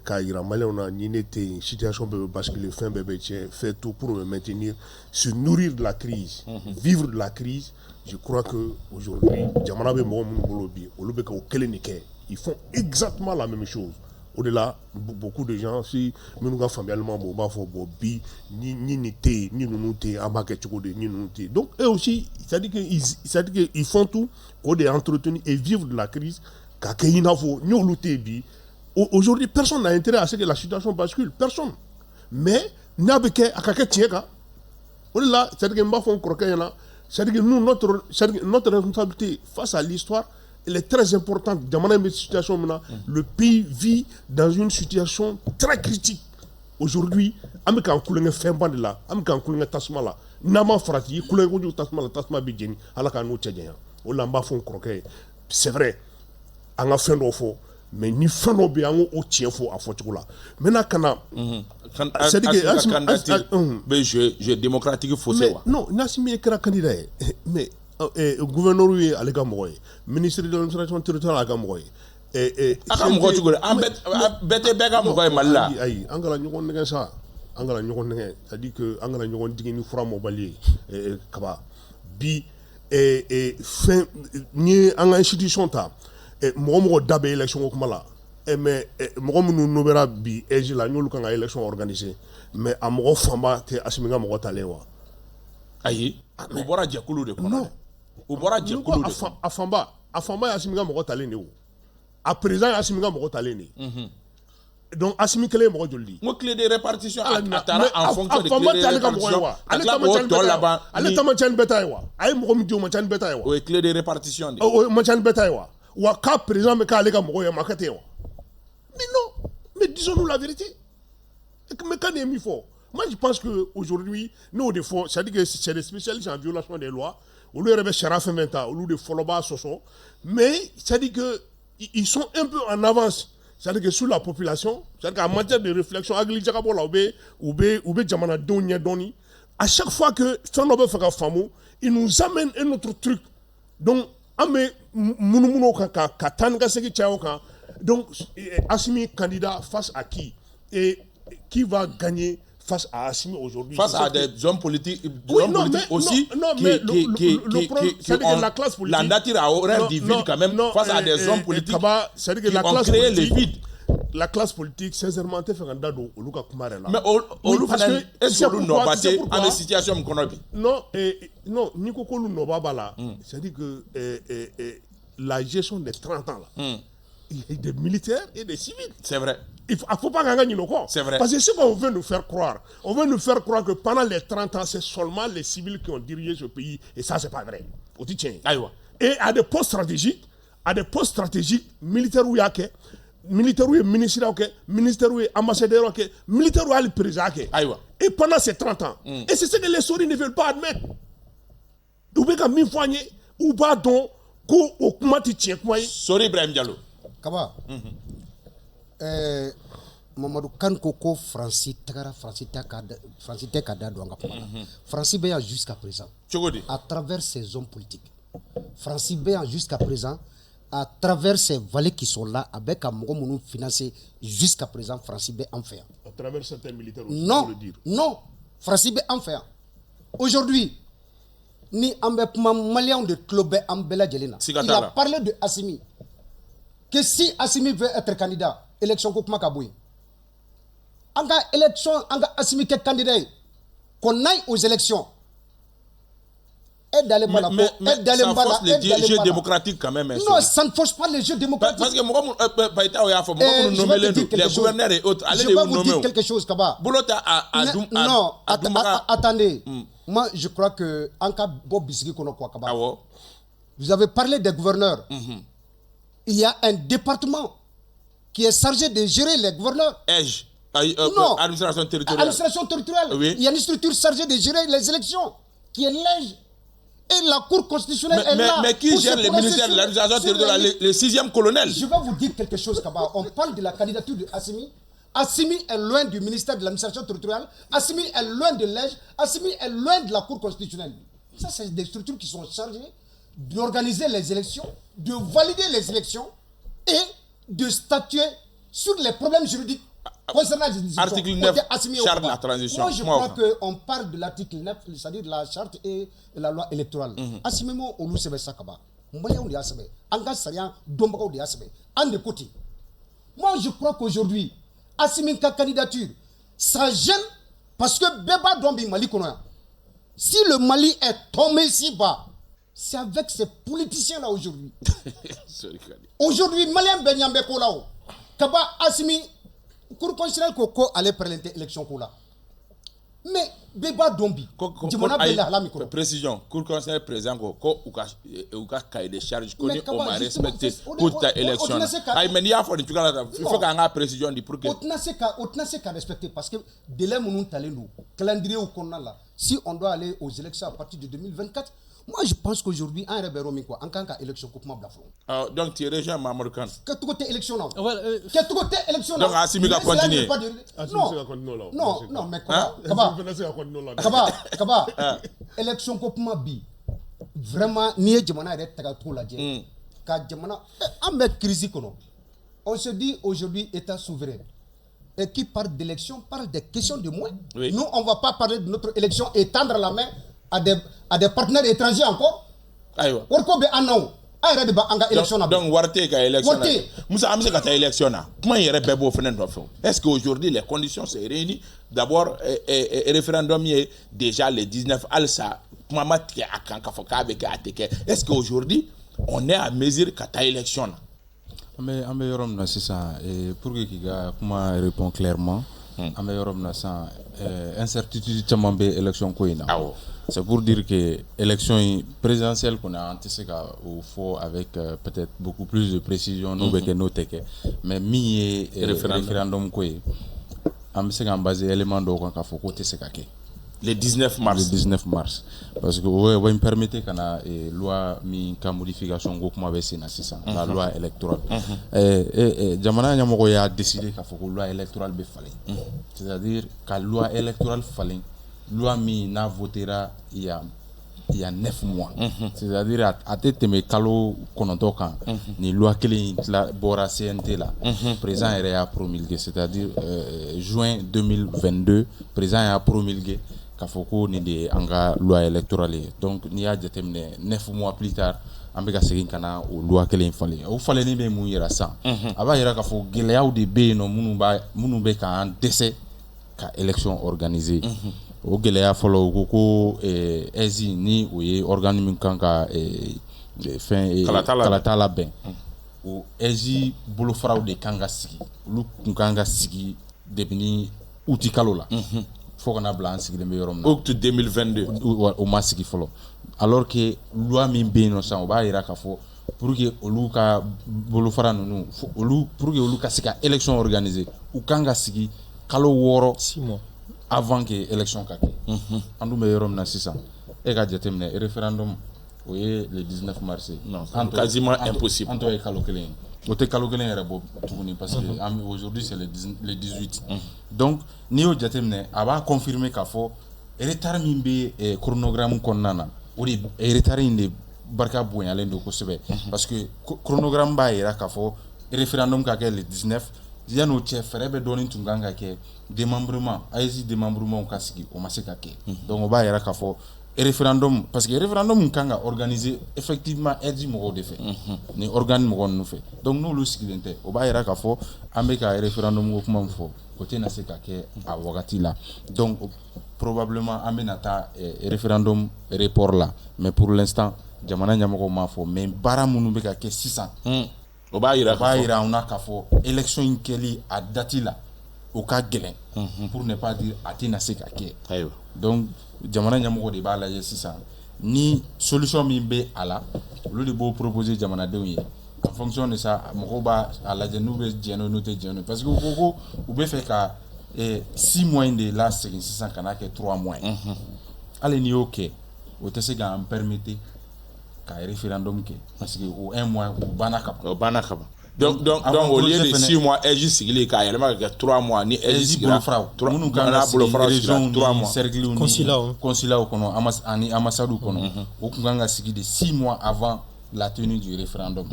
car il y a malheureusement une situation parce que le fin bébé fait tout pour me maintenir, se nourrir de la crise, vivre de la crise. Je crois que aujourd'hui, ils font exactement la même chose. Au-delà, beaucoup de gens, si nous avons familialement, donc eux aussi, c'est-à-dire qu'ils font tout pour entretenir et vivre de la crise. Aujourd'hui, personne n'a intérêt à ce que la situation bascule. Personne. Mais, c'est-à-dire que nous, notre responsabilité face à l'histoire, elle est très importante. Dans cette situation, le pays vit dans une situation très critique. Aujourd'hui, c'est vrai. Mais ni fano be an o tien fo afotuko la maintenant kana c'est que je démocratique faussé wa non Nassimi ekra candidat mais gouverneur wi alega moy ministre de l'administration territoriale aga moy aka mo tugo bete bega mo koy malla ay angala ñugon ngen sa angala ñugon ngen c'est-à-dire que angala ñugon digini framo bali kaba bi fin ni anga institution ta mɔgɔ dabe élection ko kuma la mais mɔgɔ minnu nobera bi age la ñolu kan ka élection organiser mais a mɔgɔ fanba tɛ Asimiga mɔgɔ talen wa ayi u bɔra jɛkulu de kɔnɔ u bɔra jɛkulu de kɔnɔ a fanba ye Asimiga mɔgɔ talen de o a président ye Asimiga mɔgɔ talen de donc Asimi kelen ye mɔgɔ joli di n ko clé de répartition a taara en fonction de clé de répartition ale tamacani bɛɛ ta ye wa a ye mɔgɔ min di o macani bɛɛ ta ye wa o ye clé de répartition de o macani bɛɛ ta ye wa ou à cas présent mais mais non, mais disons-nous la vérité. Mais quand il faut, moi je pense que aujourd'hui nous des fois, c'est-à-dire que c'est des spécialistes en violation des lois, au lieu de Sharaf Menta, au lieu de Foloba Soso, mais c'est-à-dire que ils sont un peu en avance, c'est-à-dire que sur la population, c'est-à-dire qu'en matière de réflexion, à chaque fois que Sanobe Faka Famou, il nous amène un autre truc. Donc donc Assimi candidat face à qui et qui va gagner face à Assimi aujourd'hui face à des hommes politiques aussi qui ont la classe politique la nature a horreur du vide quand même face à des hommes politiques qui ont créé le vide. La classe politique, sincèrement, te fait un dado au Luka Kumare là. Mais au Luka, est-ce que nous n'avons pas été en situation économique? Non, non, Nico Kolou Nobaba là, c'est-à-dire que la gestion des 30 ans là, il y a des militaires et des civils. C'est vrai. Il ne faut pas gagner nos corps. C'est vrai. Parce que ce qu'on veut nous faire croire, on veut nous faire croire que pendant les 30 ans, c'est seulement les civils qui ont dirigé ce pays. Et ça, c'est pas vrai. Et à des postes stratégiques, militaires où il y a militaire ou ministre ministère ou ambassadeur militaire ou président et pendant ces 30 ans et c'est ce que les souris ne veulent pas admettre ou bien mi foigné ou pas donc ko o kuma ti tien kuma Sori Ibrahim Diallo Kaba Mamadou kan ko Francis te kada do nga kuma Francis be jusqu'à présent à travers ses hommes politiques Francis be jusqu'à présent à travers ces valets qui sont là, avec un moment financé jusqu'à présent, Francis B. en fait. À travers certains militaires aussi, non, non, Francis B. en fait. Aujourd'hui, ni un malien de club Ambela Djelina, il a parlé de Assimi. Que si Assimi veut être candidat, élection Koukma Kaboui. Anga élection, anga Assimi qui est candidat, qu'on aille aux élections. mais ça force les jeux démocratiques quand même. Non, ça ne force pas les jeux démocratiques. Parce que les gouverneurs et autres, je vais vous dire quelque chose, Kaba. Non, attendez. Moi, je crois que en cas Bob Bisiki Kaba, vous avez parlé des gouverneurs. Il y a un département qui est chargé de gérer les gouverneurs. Non, administration territoriale. Administration territoriale. Oui. Il y a une structure chargée de gérer les élections, qui est l'EJ. Et la Cour constitutionnelle est là. Mais qui gère les ministères de l'administration territoriale, le 6e colonel? Je vais vous dire quelque chose, Kaba. On parle de la candidature de Assimi. Assimi est loin du ministère de l'administration territoriale. Assimi est loin de l'EJ. Assimi est loin de la Cour constitutionnelle. Ça, c'est des structures qui sont chargées d'organiser les élections, de valider les élections et de statuer sur les problèmes juridiques concernant les élections. Article 9, charte de la transition. Moi, je crois qu'on parle de l'article 9, c'est-à-dire de la charte et de la loi électorale. Assimemo, on nous sait ça, Kaba. On dit Assimé. Anga Sarian, Dombako de Assimé. En de côté. Moi, je crois qu'aujourd'hui, Assimi ka candidature, ça gêne parce que Beba Dombi Mali Konoya. Si le Mali est tombé si bas, c'est avec ces politiciens-là aujourd'hui. Aujourd'hui, Malien Benyambe Kolao, Kaba Assimi, Cour constitutionnelle Koko allait présenter l'élection Kola. Mais Beba Dombi, précision, Cour constitutionnelle présent Koko ou cahier de charge connu on m'a respecté pour ta élection. Mais il y a il faut qu'on ait précision du pour que. Autant c'est qu'à respecter parce que délai mon talent calendrier au qu'on a là. Si on doit aller aux élections à partir de 2024. Moi, je pense qu'aujourd'hui, un rebelle quoi, en tant qu'élection, donc, tu es rejoint Mamadou Kane. Quel côté élection là? Quel côté élection là? Donc, Assimi va continuer. Non, mais Kaba, élection Kopma bi. Vraiment, ni Djamana est trop la djé. Car Djamana, en met crise. On se dit aujourd'hui, État souverain. Et qui parle d'élection, parle des questions de moins. Oui. Nous, on ne va pas parler de notre élection et tendre la main à des partenaires étrangers encore. Aïwa. Donc, Warte ka élection. Moussa Amse ka élection. Comment il y aurait beau faire? Est-ce qu'aujourd'hui les conditions se réunissent? D'abord, référendum est déjà le 19 Alsa. Est-ce qu'aujourd'hui on est à mesure qu'à ta élection? Mais c'est ça. Et pour que Kiga répond clairement, incertitude de l'élection. C'est pour dire que l'élection présidentielle qu'on a anticipée au fond avec peut-être beaucoup plus de précision, mais mi référendum on s'est basé élément de le 19 mars. Le 19 mars. Parce que vous me permettez qu'on a une loi qui a modification la loi électorale. Jamana Nyamoko a décidé qu'il faut que la loi électorale be fallait. C'est-à-dire que la loi électorale fallait loi mi na votera il y a 9 mois. C'est-à-dire à tête me kalo konontokan ni loi kele la bora CNT là. Président a promulgué, c'est-à-dire juin 2022, président a promulgué Kafoko ni de anga loi électorale. Donc ni a déterminé 9 mois plus tard ambeka segin kana o loi kele fallait. O fallait ni be mu yira sa. Aba yira kafo geleaw de be no munu be ka en décès ka élection organisée. O geleya folo ko ezi ni o ye organe min kan ka fin kalata la ben o ezi bolo faraw de kanga sigi lu kanga sigi debini uti kalola fo kana blan sigi de yorom na octobre 2022 o ma sigi folo alors que loi min be no sa o ba ira ka fo pour que olu ka bolo fara nunu olu pour que olu ka sika élection organisée ou kanga sigi kalo woro 6 mois avant que l'élection kake. Andou me yorom na 600. Et ka déterminer référendum le 19 mars. Non, quasiment impossible. Anto e kalokelen. Ote kalokelen era bo tourner parce que aujourd'hui c'est le 18. Donc ni o déterminer aba confirmer ka fo retard mimbe chronogramme konnana. O di retard inde barka boyalen do ko sebe parce que chronogramme ba era ka fo référendum kake le 19 Diano chef rebe doni tunganga ke démembrement AISI démembrement kasiki o maseka ke donc on va yara ka fo référendum parce que référendum kan ka organiser effectivement aide mɔgɔw de fɛ ni organe mɔgɔ ninnu fɛ donc n'olu sigilen tɛ o b'a yira k'a fɔ an bɛ ka référendum ko kuma min fɔ o tɛna se ka kɛ a wagati la donc probablement an bɛna taa référendum report la mais pour l'instant jamana ɲɛmɔgɔw m'a fɔ mais baara minnu bɛ ka kɛ sisan o b'a yira an na k'a fɔ élection in kɛli a date la o ka gɛlɛn pour ne pas dire a tɛna se ka kɛ donc jamana ɲɛmɔgɔ de b'a lajɛ sisan ni solution min bɛ a la olu de b'o proposer jamanadenw ye en fonction de ça mɔgɔw b'a lajɛ n'u bɛ diɲɛ n'u tɛ diɲɛ parce que u ko u bɛ fɛ ka 6 mois de la segin sisan ka n'a kɛ 3 mois hali n'i y'o kɛ o tɛ se k'an permettre ka référendum kɛ parce que o 1 mois o banna ka ban. Donc au lieu de 6 mois EJ sigili k'a yɛlɛma ka kɛ 3 mois ni EJ sigira minnu kan ka sigi région 3 mois cercle ni consulat kɔnɔ ani ambassade kɔnɔ o kun kan ka sigi de 6 mois avant la tenue du référendum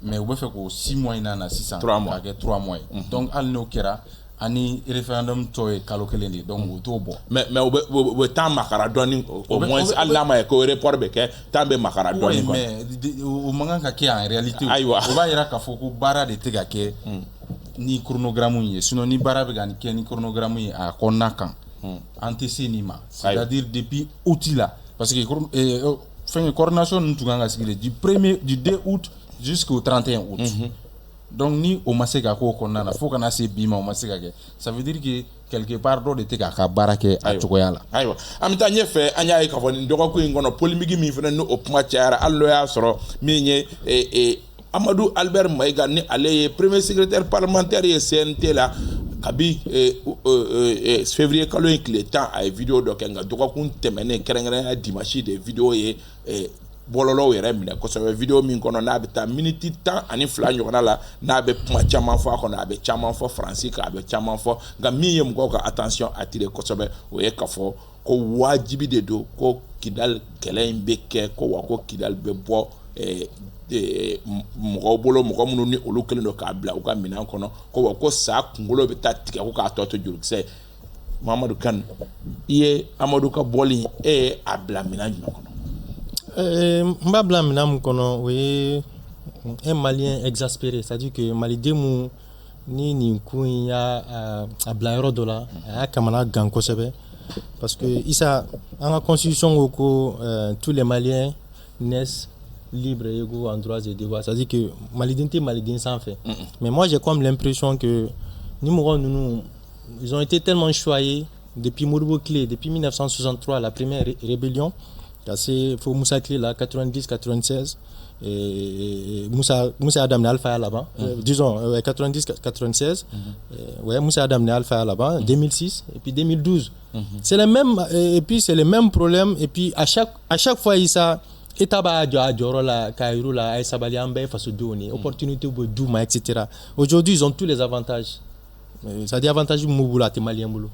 mais u bɛ fɛ k'o 6 mois in na sisan k'a kɛ 3 mois donc hali n'o kɛra ani référendum tɔ ye kalo 1 de donc o t'o bɔ mais u bɛ temps makara dɔɔni au moins hali n'a ma ye ko report bɛ kɛ temps bɛ makara dɔɔni quoi mais o man kan ka kɛ en réalité o b'a yira k'a fɔ ko baara de tɛ ka kɛ ni chronogramme ye sinon ni baara bɛ ka kɛ ni chronogramme ye a kɔnɔna kan an tɛ se nin ma c'est-à-dire depuis août la parce que fɛn coordination ninnu tun kan ka sigi du 2 août jusqu'au 31 août donc ni o ma se ka k'o kɔnɔna na fo kana se bi ma o ma se ka kɛ ça veut dire que quelque part dɔ de tɛ k'a ka baara kɛ a cogoya la. ayiwa an bɛ taa ɲɛfɛ an y'a ye k'a fɔ nin dɔgɔkun in kɔnɔ polémique min fana ni o kuma cayara hali n'o y'a sɔrɔ min ye Amadou Albert Maïga ni ale ye premier secrétaire parlementaire ye CNT la kabi février kalo in tile 10 a ye vidéo dɔ kɛ nka dɔgɔkun tɛmɛnen kɛrɛnkɛrɛnya dimanche de vidéo ye bɔlɔlɔw yɛrɛ minɛ kosɛbɛ vidéo min kɔnɔ n'a bɛ taa miniti 12 ɲɔgɔnna la n'a bɛ kuma caman fɔ a kɔnɔ a bɛ caman fɔ faransi kan a bɛ caman fɔ nka min ye mɔgɔw ka attention attirer kosɛbɛ o ye k'a fɔ ko wajibi de don ko Kidal kɛlɛ in bɛ kɛ ko wa ko Kidal bɛ bɔ mɔgɔw bolo mɔgɔ minnu ni olu kelen don k'a bila u ka minɛn kɔnɔ ko wa ko sa kunkolo bɛ taa tigɛ ko k'a tɔ to jurukisɛ Mamadu Kane i ye Amadou ka bɔli e ye a bila minɛn jumɛn kɔnɔ. n b'a bila minɛn min kɔnɔ o ye un malien exaspéré c'est-à-dire que maliden mun ni nin ko in y'a bila yɔrɔ dɔ la a y'a kamana gan kosɛbɛ parce que Issa an ka constitution ko ko tous les maliens naissent libres et égaux en droits et devoirs c'est-à-dire que maliden tɛ maliden sanfɛ mais moi j'ai comme l'impression que ni mɔgɔ ninnu ils ont été tellement choyés depuis Modibo Clé depuis 1963 la première rébellion c'est faut Moussa Clé là 90-96 et Moussa Adam Alpha là-bas disons 90-96 ouais Moussa Adam Alpha là-bas 2006 et puis 2012 c'est le même et puis c'est le même problème et puis à chaque fois Issa etaba joro la Kairou la Sabali Ambe face donner opportunité au Douma etc. Aujourd'hui ils ont tous les avantages ça dit avantage Mouboula te malien boulot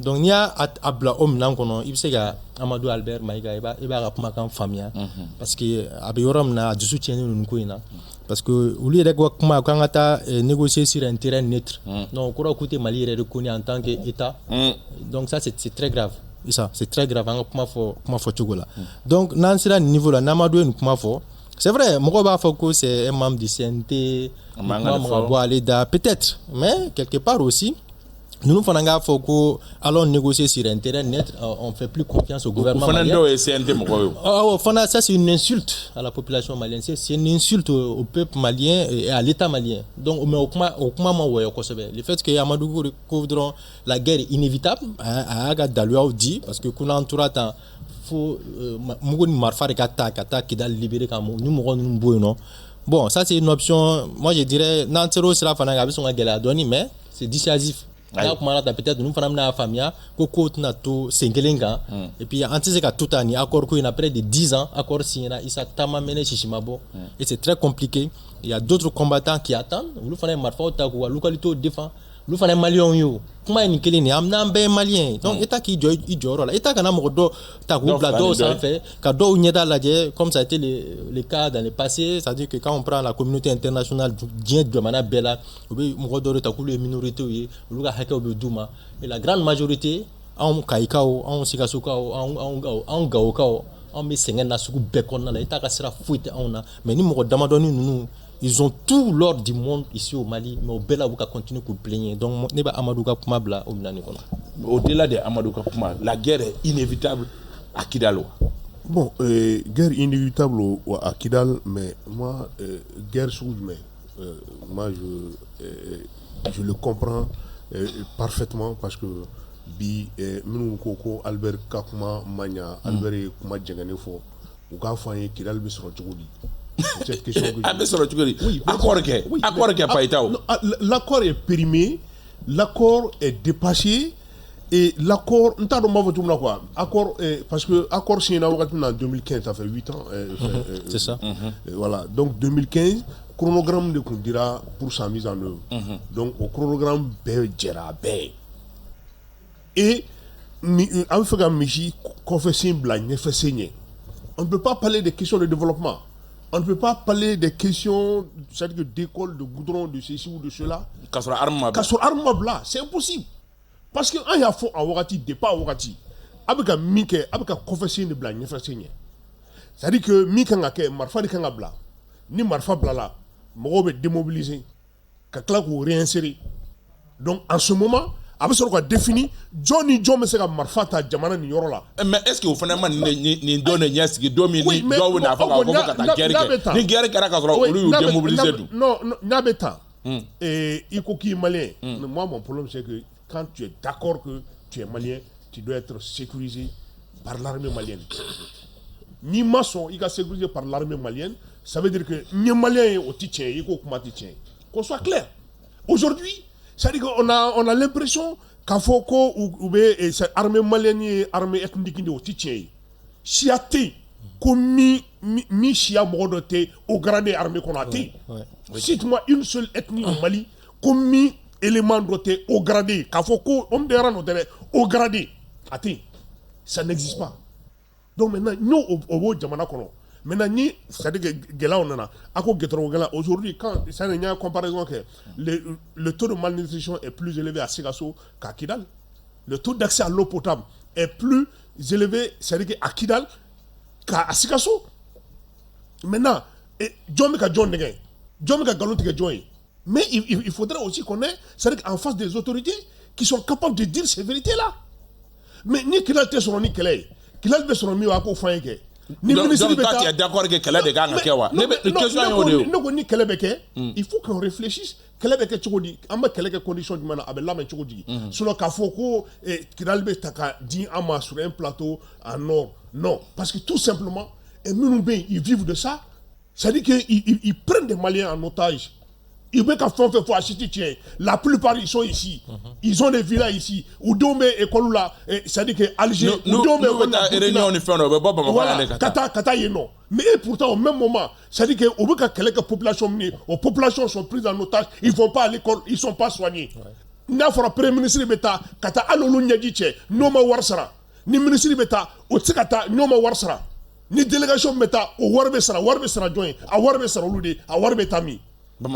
donc il y a abla homme nan kono ibsega Amadou Albert Maïga iba rapuma kan famia parce que abiyoram na du soutien nous ko ina parce que au lieu de kuma kan ata négocier sur un terrain neutre non ko côté Mali est reconnu en tant que état donc ça c'est très grave ça c'est très grave kuma fo chogola donc nan sira niveau là Namadou en kuma fo c'est vrai moko ba fo ko c'est un membre du CNT peut-être mais quelque part aussi nous fananga foko allons négocier sur un terrain net on fait plus confiance au gouvernement malien. Ça c'est une insulte à la population malienne, c'est une insulte au peuple malien et à l'état malien. Donc le fait que Amadou recouvre la guerre est inévitable à Daluao dit parce que qu'on entoure tant faut mugoni marfare kata qui dal libérer comme nous bon ça c'est une option moi je dirais Nantero sera fananga bi son gala doni mais c'est dissuasif. Peut-être nous faisons la famille koko na to sengelenga et puis anti ka tout ani accord ko après de 10 ans accord signé Issa tama mené Chichimabo et c'est très compliqué il y a d'autres combattants qui attendent nous faisons marfa ta ko localité défend nous faisons malien yo kuma ni kelini amna be malien donc état qui joro la état kana mo do ta ko plateau ça fait ka do nyeda la comme ça a été le cas dans le passé c'est-à-dire que quand on prend la communauté internationale bien de mana bela mo do ta ko les minorités yi luga haka be duma et la grande majorité anw kayikaw anw sikasukaw anw gawokaw anw bɛ sɛgɛn na sugu bɛɛ kɔnɔna la i t'a ka sira foyi tɛ anw na mais ni mɔgɔ damadɔni ninnu ils ont tout l'or du monde ici au Mali mais au bɛɛ la u ka continuer k'u plaigner donc ne bɛ Amadou ka kuma bila o minɛn kɔnɔ. Au-delà de Amadou ka kuma, la guerre est inévitable à Kidal. Bon, guerre inévitable à Kidal, mais moi, guerre sous mais moi je le comprends parfaitement parce que bi minnu ko ko Albert Kakuma Manya Albert kuma jengane fo u ka fɔ an ye Kidal bɛ sɔrɔ cogo di cette question que a bɛ sɔrɔ cogo di accord kɛ Payitaw l'accord est périmé, l'accord est dépassé et l'accord n t'a dɔn n b'a fɔ cogo min na quoi accord parce que accord signé na wagati min na en 2015 ça fait 8 ans c'est ça voilà donc 2015 chronogramme de kun dira pour sa mise en œuvre donc au chronogramme bɛɛ jɛra bɛɛ et an bɛ fɛ ka misi kɔfɛ sen bila ɲɛfɛ sen ɲɛ on ne peut pas parler des questions de développement on ne peut pas parler des questions c'est-à-dire que d'école de goudron de ceci ou de cela k'a sɔrɔ arme ma bila c'est impossible parce que an y'a fɔ a wagati depuis a wagati a bɛ ka min kɛ a bɛ ka kɔfɛ sen de bila ɲɛfɛ sen ɲɛ c'est-à-dire que min kan ka kɛ marifa de kan ka bila ni marifa bilala mɔgɔw bɛ démobiliser ka tila k'o réinsérer donc en ce moment a bɛ sɔrɔ ka définir jɔn ni jɔn bɛ se ka marifa ta jamana nin yɔrɔ la. mais est ce que o fana ma nin don de ɲɛ sigi don min ni dɔw bɛ n'a fɔ k'a fɔ ko ka taa guerre kɛ ni guerre kɛra k'a sɔrɔ olu y'u démobiliser dun. non n'a bɛ tan i ko k'i est malien moi mon problème c'est que quand tu es d'accord que tu es malien tu dois être sécurisé par l'armée malienne ni ma sɔn i ka sécurisé par l'armée malienne ça veut dire que n ye malien ye o ti tiɲɛ i k'o kuma ti tiɲɛ qu'on soit clair aujourd'hui c'est-à-dire qu'on a l'impression k'a fɔ ko u bɛ armée malienne ye armée ethnique de o ti tiɲɛ ye siya tɛ yen ko min siya mɔgɔ dɔ tɛ au gradé armée kɔnɔ a tɛ yen cite-moi une seule ethnie au Mali ko min élément dɔ tɛ au gradé k'a fɔ ko homme de rang dɔ tɛ dɛ au gradé a tɛ yen ça n'existe pas donc maintenant n'o o b'o jamana kɔnɔ maintenant ni c'est-à-dire que gɛlɛyaw nana a ko gɛtɔrɔ gɛlɛya aujourd'hui quand ça n'y a comparaison que le taux de malnutrition est plus élevé à Sikasso qu'à Kidal le taux d'accès à l'eau potable est plus élevé c'est-à-dire qu'à Kidal qu'à Sikasso maintenant jɔn bɛ ka jɔn nɛgɛ jɔn bɛ ka nkalon tigɛ jɔn ye mais il faudrait aussi qu'on ait c'est-à-dire qu'en face des autorités qui sont capables de dire ces vérités là mais ni Kidal tɛ sɔrɔ ni kɛlɛ ye Kidal bɛ sɔrɔ min wa a k'o fɔ an ye kɛ. Donc toi tu es d'accord que kɛlɛ de kan ka kɛ wa ne question y'o de ye ne ko ni kɛlɛ bɛ kɛ il faut qu'on réfléchisse kɛlɛ bɛ kɛ cogo di an bɛ kɛlɛ kɛ condition jumɛn na a bɛ labɛn cogo di sinon k'a fɔ ko Kidal bɛ ta ka di an ma sur un plateau en or non parce que tout simplement minnu bɛ yen ils vivent de ça c'est-à-dire que ils prennent des Maliens en otage ils bɛ ka fɛn o fɛn fɔ a si tɛ tiɲɛ la plupart ils sont ici ils ont des villas ici u denw bɛ école la c'est-à-dire que Alger u denw bɛ école la réunion ni fɛn dɔ u bɛ bɔ Bamakɔ ka taa yen nɔ mais pourtant au même moment c'est-à-dire que u bɛ ka kɛlɛ kɛ population min ye o populations sont prises en otage ils vont pas à l'école ils sont pas soignés n'a fɔra premier ministre bɛ taa ka taa hali olu ɲɛji cɛ n'o ma wari sara ni ministre bɛ taa o tɛ se ka taa n'o ma wari sara ni délégation bɛ taa o wari bɛ sara jɔn ye a wari bɛ sara olu de a wari bɛ taa min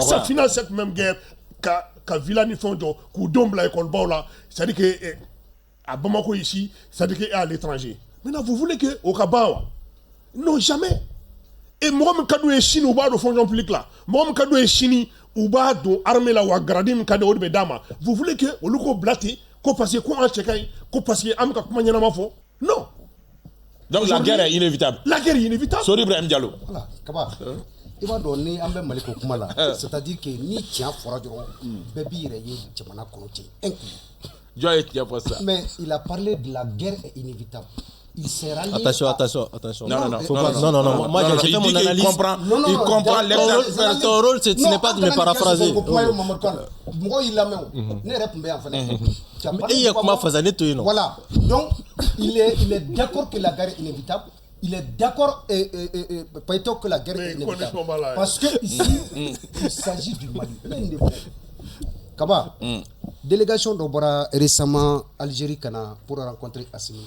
ça finance cette même guerre ka villa ni fɛnw jɔ k'u denw bila école baw la c'est-à-dire que à Bamako ici c'est-à-dire que à l'étranger maintenant vous voulez que au ka ban wa non jamais et mɔgɔ min ka d'u ye sini u b'a don fonction publique la mɔgɔ min ka d'u ye sini u b'a don armée la wa grade min ka di o de bɛ d'a ma vous voulez que olu k'o bila ten ko parce que ko an cɛ ka ɲi ko parce que an bɛ ka kuma ɲɛnama fɔ non donc la guerre est inévitable Sori Ibrahim Diallo voilà kaba i b'a dɔn ni an bɛ Mali ko kuma la c'est-à-dire que ni tiɲɛ fɔra dɔrɔn bɛɛ b'i yɛrɛ ye jamana kɔnɔ ten un coup jɔn ye tiɲɛ fɔ sisan mais il a parlé de la guerre est inévitable il s'est rallié attention non faut pas non moi j'ai fait mon analyse il comprend ton rôle ce n'est pas de me paraphraser mɔgɔ y'i lamɛn o ne yɛrɛ tun bɛ yan fana e ye kuma fasa ne to yen nɔ voilà donc il est d'accord que la guerre est inévitable il est d'accord Payitaw que la guerre est inévitable parce que ici il s'agit du Mali Kaba délégation dɔ bɔra récemment Algérie kana pour rencontrer Assimi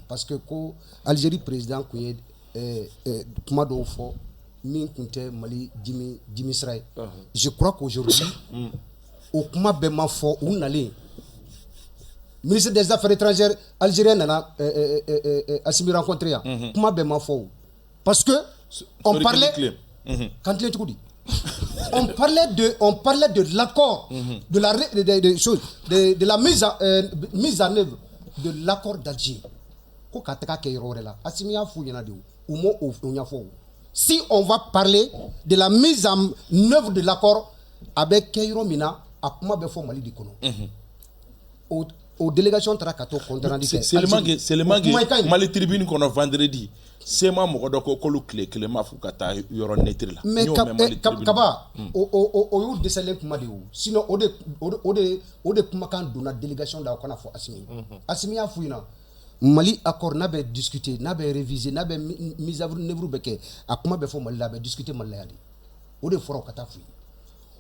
parce que ko Algérie président kun ye kuma dɔw fɔ min kun tɛ Mali dimi sira ye je crois qu'aujourd'hui o kuma bɛɛ ma fɔ u nalen ministre des affaires étrangères algérien nana Assimi rencontré ya kuma bɛ ma fɔ parce que on parlait kantilen cogo di on parlait de l'accord de la mise en œuvre de l'accord d'Alger ko ka taga kɛ yɔrɔ wɛrɛ la Assimi y'a f'u ɲɛna de u m'o ɲɛfɔ si on va parler de la mise en œuvre de l'accord a bɛ kɛ yɔrɔ min na a kuma bɛ fɔ Mali de kɔnɔ o délégation taara ka t'o compte rendu kɛ seulement Mali tribune kɔnɔ vendredi sema mɔgɔ dɔ ko k'olu tile kelen ma f'u ka taa yɔrɔ neutre la mais kaba o y'u dɛsɛlen kuma de o sinon o de kumakan donna délégation da o kana fɔ Assimi Assimi y'a f'u ɲɛna Mali accord n'a bɛ discuter n'a bɛ réviser n'a bɛ mise en œuvre bɛ kɛ a kuma bɛ fɔ Mali la a bɛ discuter Mali la yan de o de fɔra o ka taa f'u ye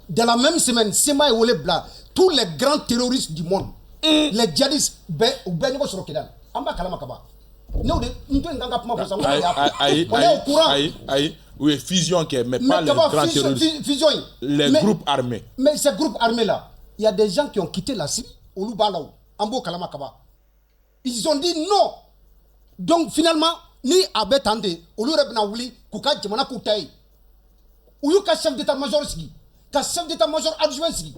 dans la même semaine sema ye wele bila tous les grands terroristes du monde les djihadistes u bɛɛ ɲɔgɔn sɔrɔ Kidal an b'a kalama kaba n'o de n to yen k'an ka kuma fɔ sa on est au courant ayi u ye fusion kɛ mais pas les grands terroristes fusion les groupes armés mais ces groupes armés là il y a des gens qui ont quitté la Syrie olu b'a la o an b'o kalama kaba ils ont dit non donc finalement ni a bɛ tan de olu yɛrɛ bɛna wuli k'u ka jamana k'u ta ye u y'u ka chef d'état-major sigi ka chef d'état-major adjoint sigi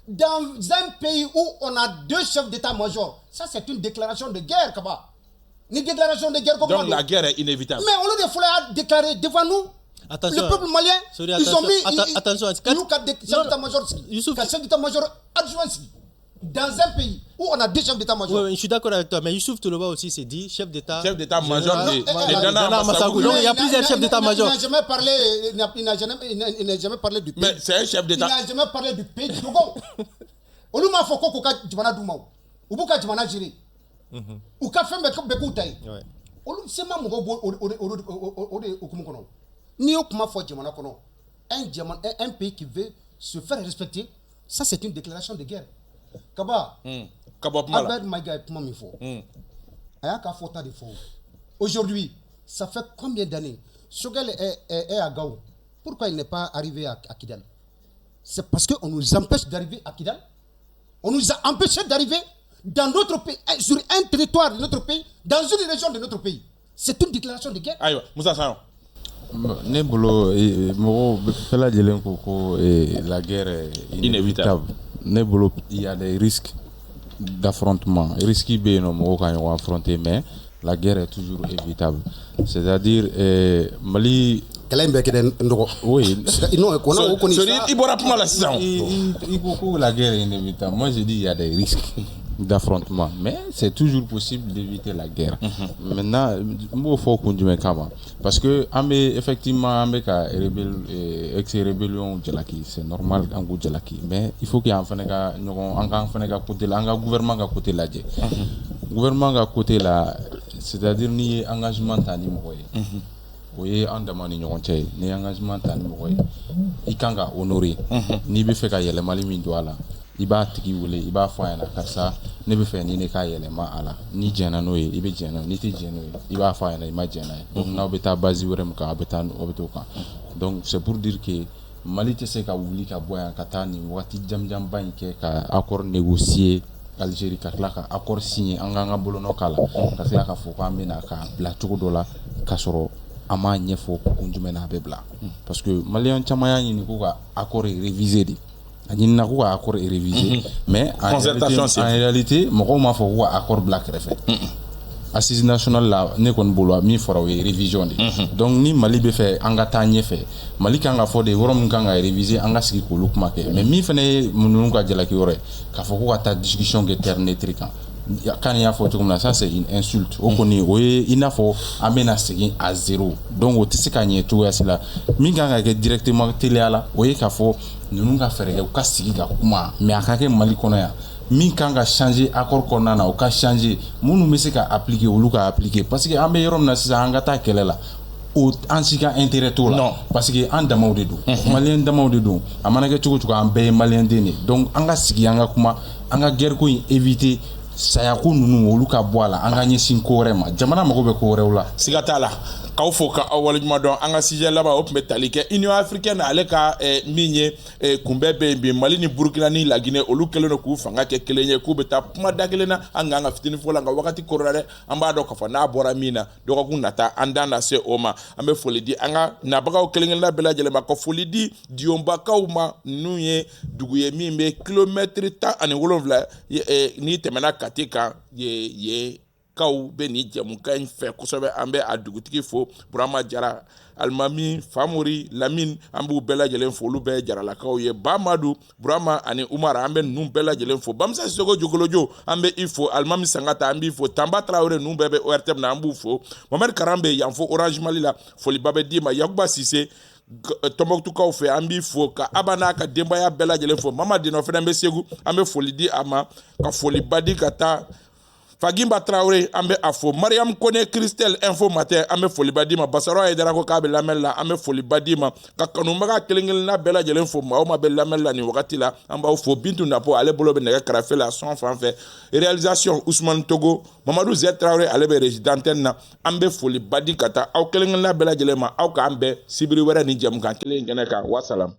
dans un pays où on a deux chefs d'état-major ça c'est une déclaration de guerre kaba ni déclaration de guerre donc la guerre est inévitable mais on le a déclaré devant nous attention, le peuple malien ils ont mis attention nous ka chef d'état-major sigi ka chef d'état-major adjoint sigi dans un pays où on a deux chefs d'état-major. Oui, je suis d'accord avec toi, mais Youssouf Toloba aussi s'est dit chef d'état-major de Dana Massagou. Donc il y a plusieurs chefs d'état-major. Il n'a jamais parlé du pays. Mais c'est un chef d'état. Il n'a jamais parlé du pays du Togo. Olu ma fɔ ko ka jamana d'u ma u b'u ka jamana gérer u ka fɛn bɛɛ k'u ta ye olu sema mɔgɔw b'o de okumu kɔnɔ n'i y'o kuma fɔ jamana kɔnɔ un pays qui veut se faire respecter ça c'est une déclaration de guerre. Kaba Albert Maïga est comment il faut Ayaka Fota de faux. Aujourd'hui, ça fait combien d'années Choguel est à Gao. Pourquoi il n'est pas arrivé à Kidal? C'est parce qu'on nous empêche d'arriver à Kidal. On nous a empêché d'arriver dans notre pays, sur un territoire de notre pays, dans une région de notre pays. C'est une déclaration de guerre. Aïe, Moussa Sanon. Nebolo, la guerre est inévitable. Nebolo, il y a des risques d'affrontement. Risques quand on affronter, mais la guerre est toujours évitable. C'est-à-dire, Mali. Oui. La guerre est inévitable. Moi, je dis il y a des risques d'affrontement, mais c'est toujours possible d'éviter la guerre. Maintenant, il faut qu'on dise parce que effectivement ex-rébellion c'est normal en mais il faut qu'il y ait un gouvernement à côté là. Gouvernement à côté là, c'est-à-dire ni engagement tani moye. Oui, en demandant ni engagement tani moye. Il kan ga honorer. Ni be fait ka yele mali min do ala. I b'a tigi wele i b'a fɔ a ɲɛna karisa ne bɛ fɛ ni ne k'a yɛlɛma a la ni jɛnna n'o ye i bɛ jɛn ni tɛ jɛn n'o ye i b'a fɔ a ɲɛna i ma jɛn n'a ye donc n'aw bɛ taa base wɛrɛ min kan a bɛ taa o bɛ t'o kan donc c'est pour dire que Mali tɛ se ka wuli ka bɔ yan ka taa nin waati janjanba in kɛ ka accord négocier Algérie ka tila ka accord signer an k'an ka bolonɔ k'a la ka tila k'a fɔ k'an bɛna k'a bila cogo dɔ la k'a sɔrɔ an m'a ɲɛfɔ kun jumɛn na a bɛ bila parce que maliyɛn caman y'a ɲini k'u ka accord réviser de. Il n'a pas accord révisé, mais en réalité, mon m'a fait accord black refait. Assise nationale là, n'est qu'on boulot mi fera révision. Donc ni Mali be fait angatanye fait. Mali kanga fo de worom kanga réviser anga ski ko look make. Mais mi fene munun ka jela ki ore. Ka fo ko ta discussion que terre trikan. Quand il y a photo comme ça, c'est une insulte. On connaît, oui, il n'a faut amener à zéro. Donc, au tissu quand il y a tout ça là, minga directement télé là, oui, qu'il faut nous nous faire au cas si comment, mais à quel Mali qu'on a, minga changer accord qu'on a, au cas changer, nous nous mettons à appliquer ou nous à appliquer, parce que en meilleur on a ça engata qu'elle est là. Au antika intérêt tout là, non, parce que en dama de do, Malien dama de do, à manaka tu en bay Malien déni, donc anga sigi anga kuma, anga guerre ko éviter. Saya ko nunu olu ka bɔ a la an ka ɲɛsin ko wɛrɛ ma jamana mago bɛ ko wɛrɛw la siga t'a la k'aw fo ka aw waleɲuman dɔn an ka sujet laban o tun bɛ tali kɛ Union africaine ale ka min ye kunbɛn bɛ yen bi Mali ni Burkina ni Laginɛ olu kɛlen don k'u fanga kɛ kelen ye k'u bɛ taa kuma da kelen na an ka fitinin fɔ la nka wagati korora dɛ an b'a dɔn k'a fɔ n'a bɔra min na dɔgɔkun nata an da na se o ma an bɛ foli di an ka nabagaw kelen-kelenna bɛɛ lajɛlen ma ka foli di Diyonbakaw ma ninnu ye dugu ye min bɛ kilomɛtiri 17 n'i tɛmɛna Kati kan ye kaw bɛ ni jɛmukan in fɛ kosɛbɛ an bɛ a dugutigi fo Burama Jara Alimami Famori Lamine an b'u bɛɛ lajɛlen fo olu bɛɛ jaralakaw ye Bamadu Burama ani Umara an bɛ ninnu bɛɛ lajɛlen fo Bamusa Sisoko Jokolojo an bɛ i fo Alimami Sangata an b'i fo Tamba Traoré ninnu bɛɛ bɛ ORTM na an b'u fo Mohamed Karan bɛ yan fo Orange Mali la foliba bɛ d'i ma Yakuba Sise Tɔnbɔkutukaw fɛ an b'i fo ka Aba n'a ka denbaya bɛɛ lajɛlen fo Mama Dino fana bɛ Segu an bɛ foli di a ma ka foliba di ka taa Fagimba Traoré an bɛ a fo Mariam Kone Christelle Info Matin an bɛ foliba di ma Basaro Aidara ko k'a bɛ lamɛnni la an bɛ foliba di ma ka kanubaga kelen-kelenna bɛɛ lajɛlen fo maa o maa bɛ lamɛnni la nin wagati la an b'aw fo Bintu Napo ale bolo bɛ nɛgɛ kɛrɛfɛ la son fan fɛ réalisation Ousmane Togo Mamadou Zé Traoré ale bɛ régie d'antenne na an bɛ foliba di ka taa aw kelen-kelenna bɛɛ lajɛlen ma aw k'an bɛn sibiri wɛrɛ ni jɛmukan kelen in kɛnɛ kan wasalam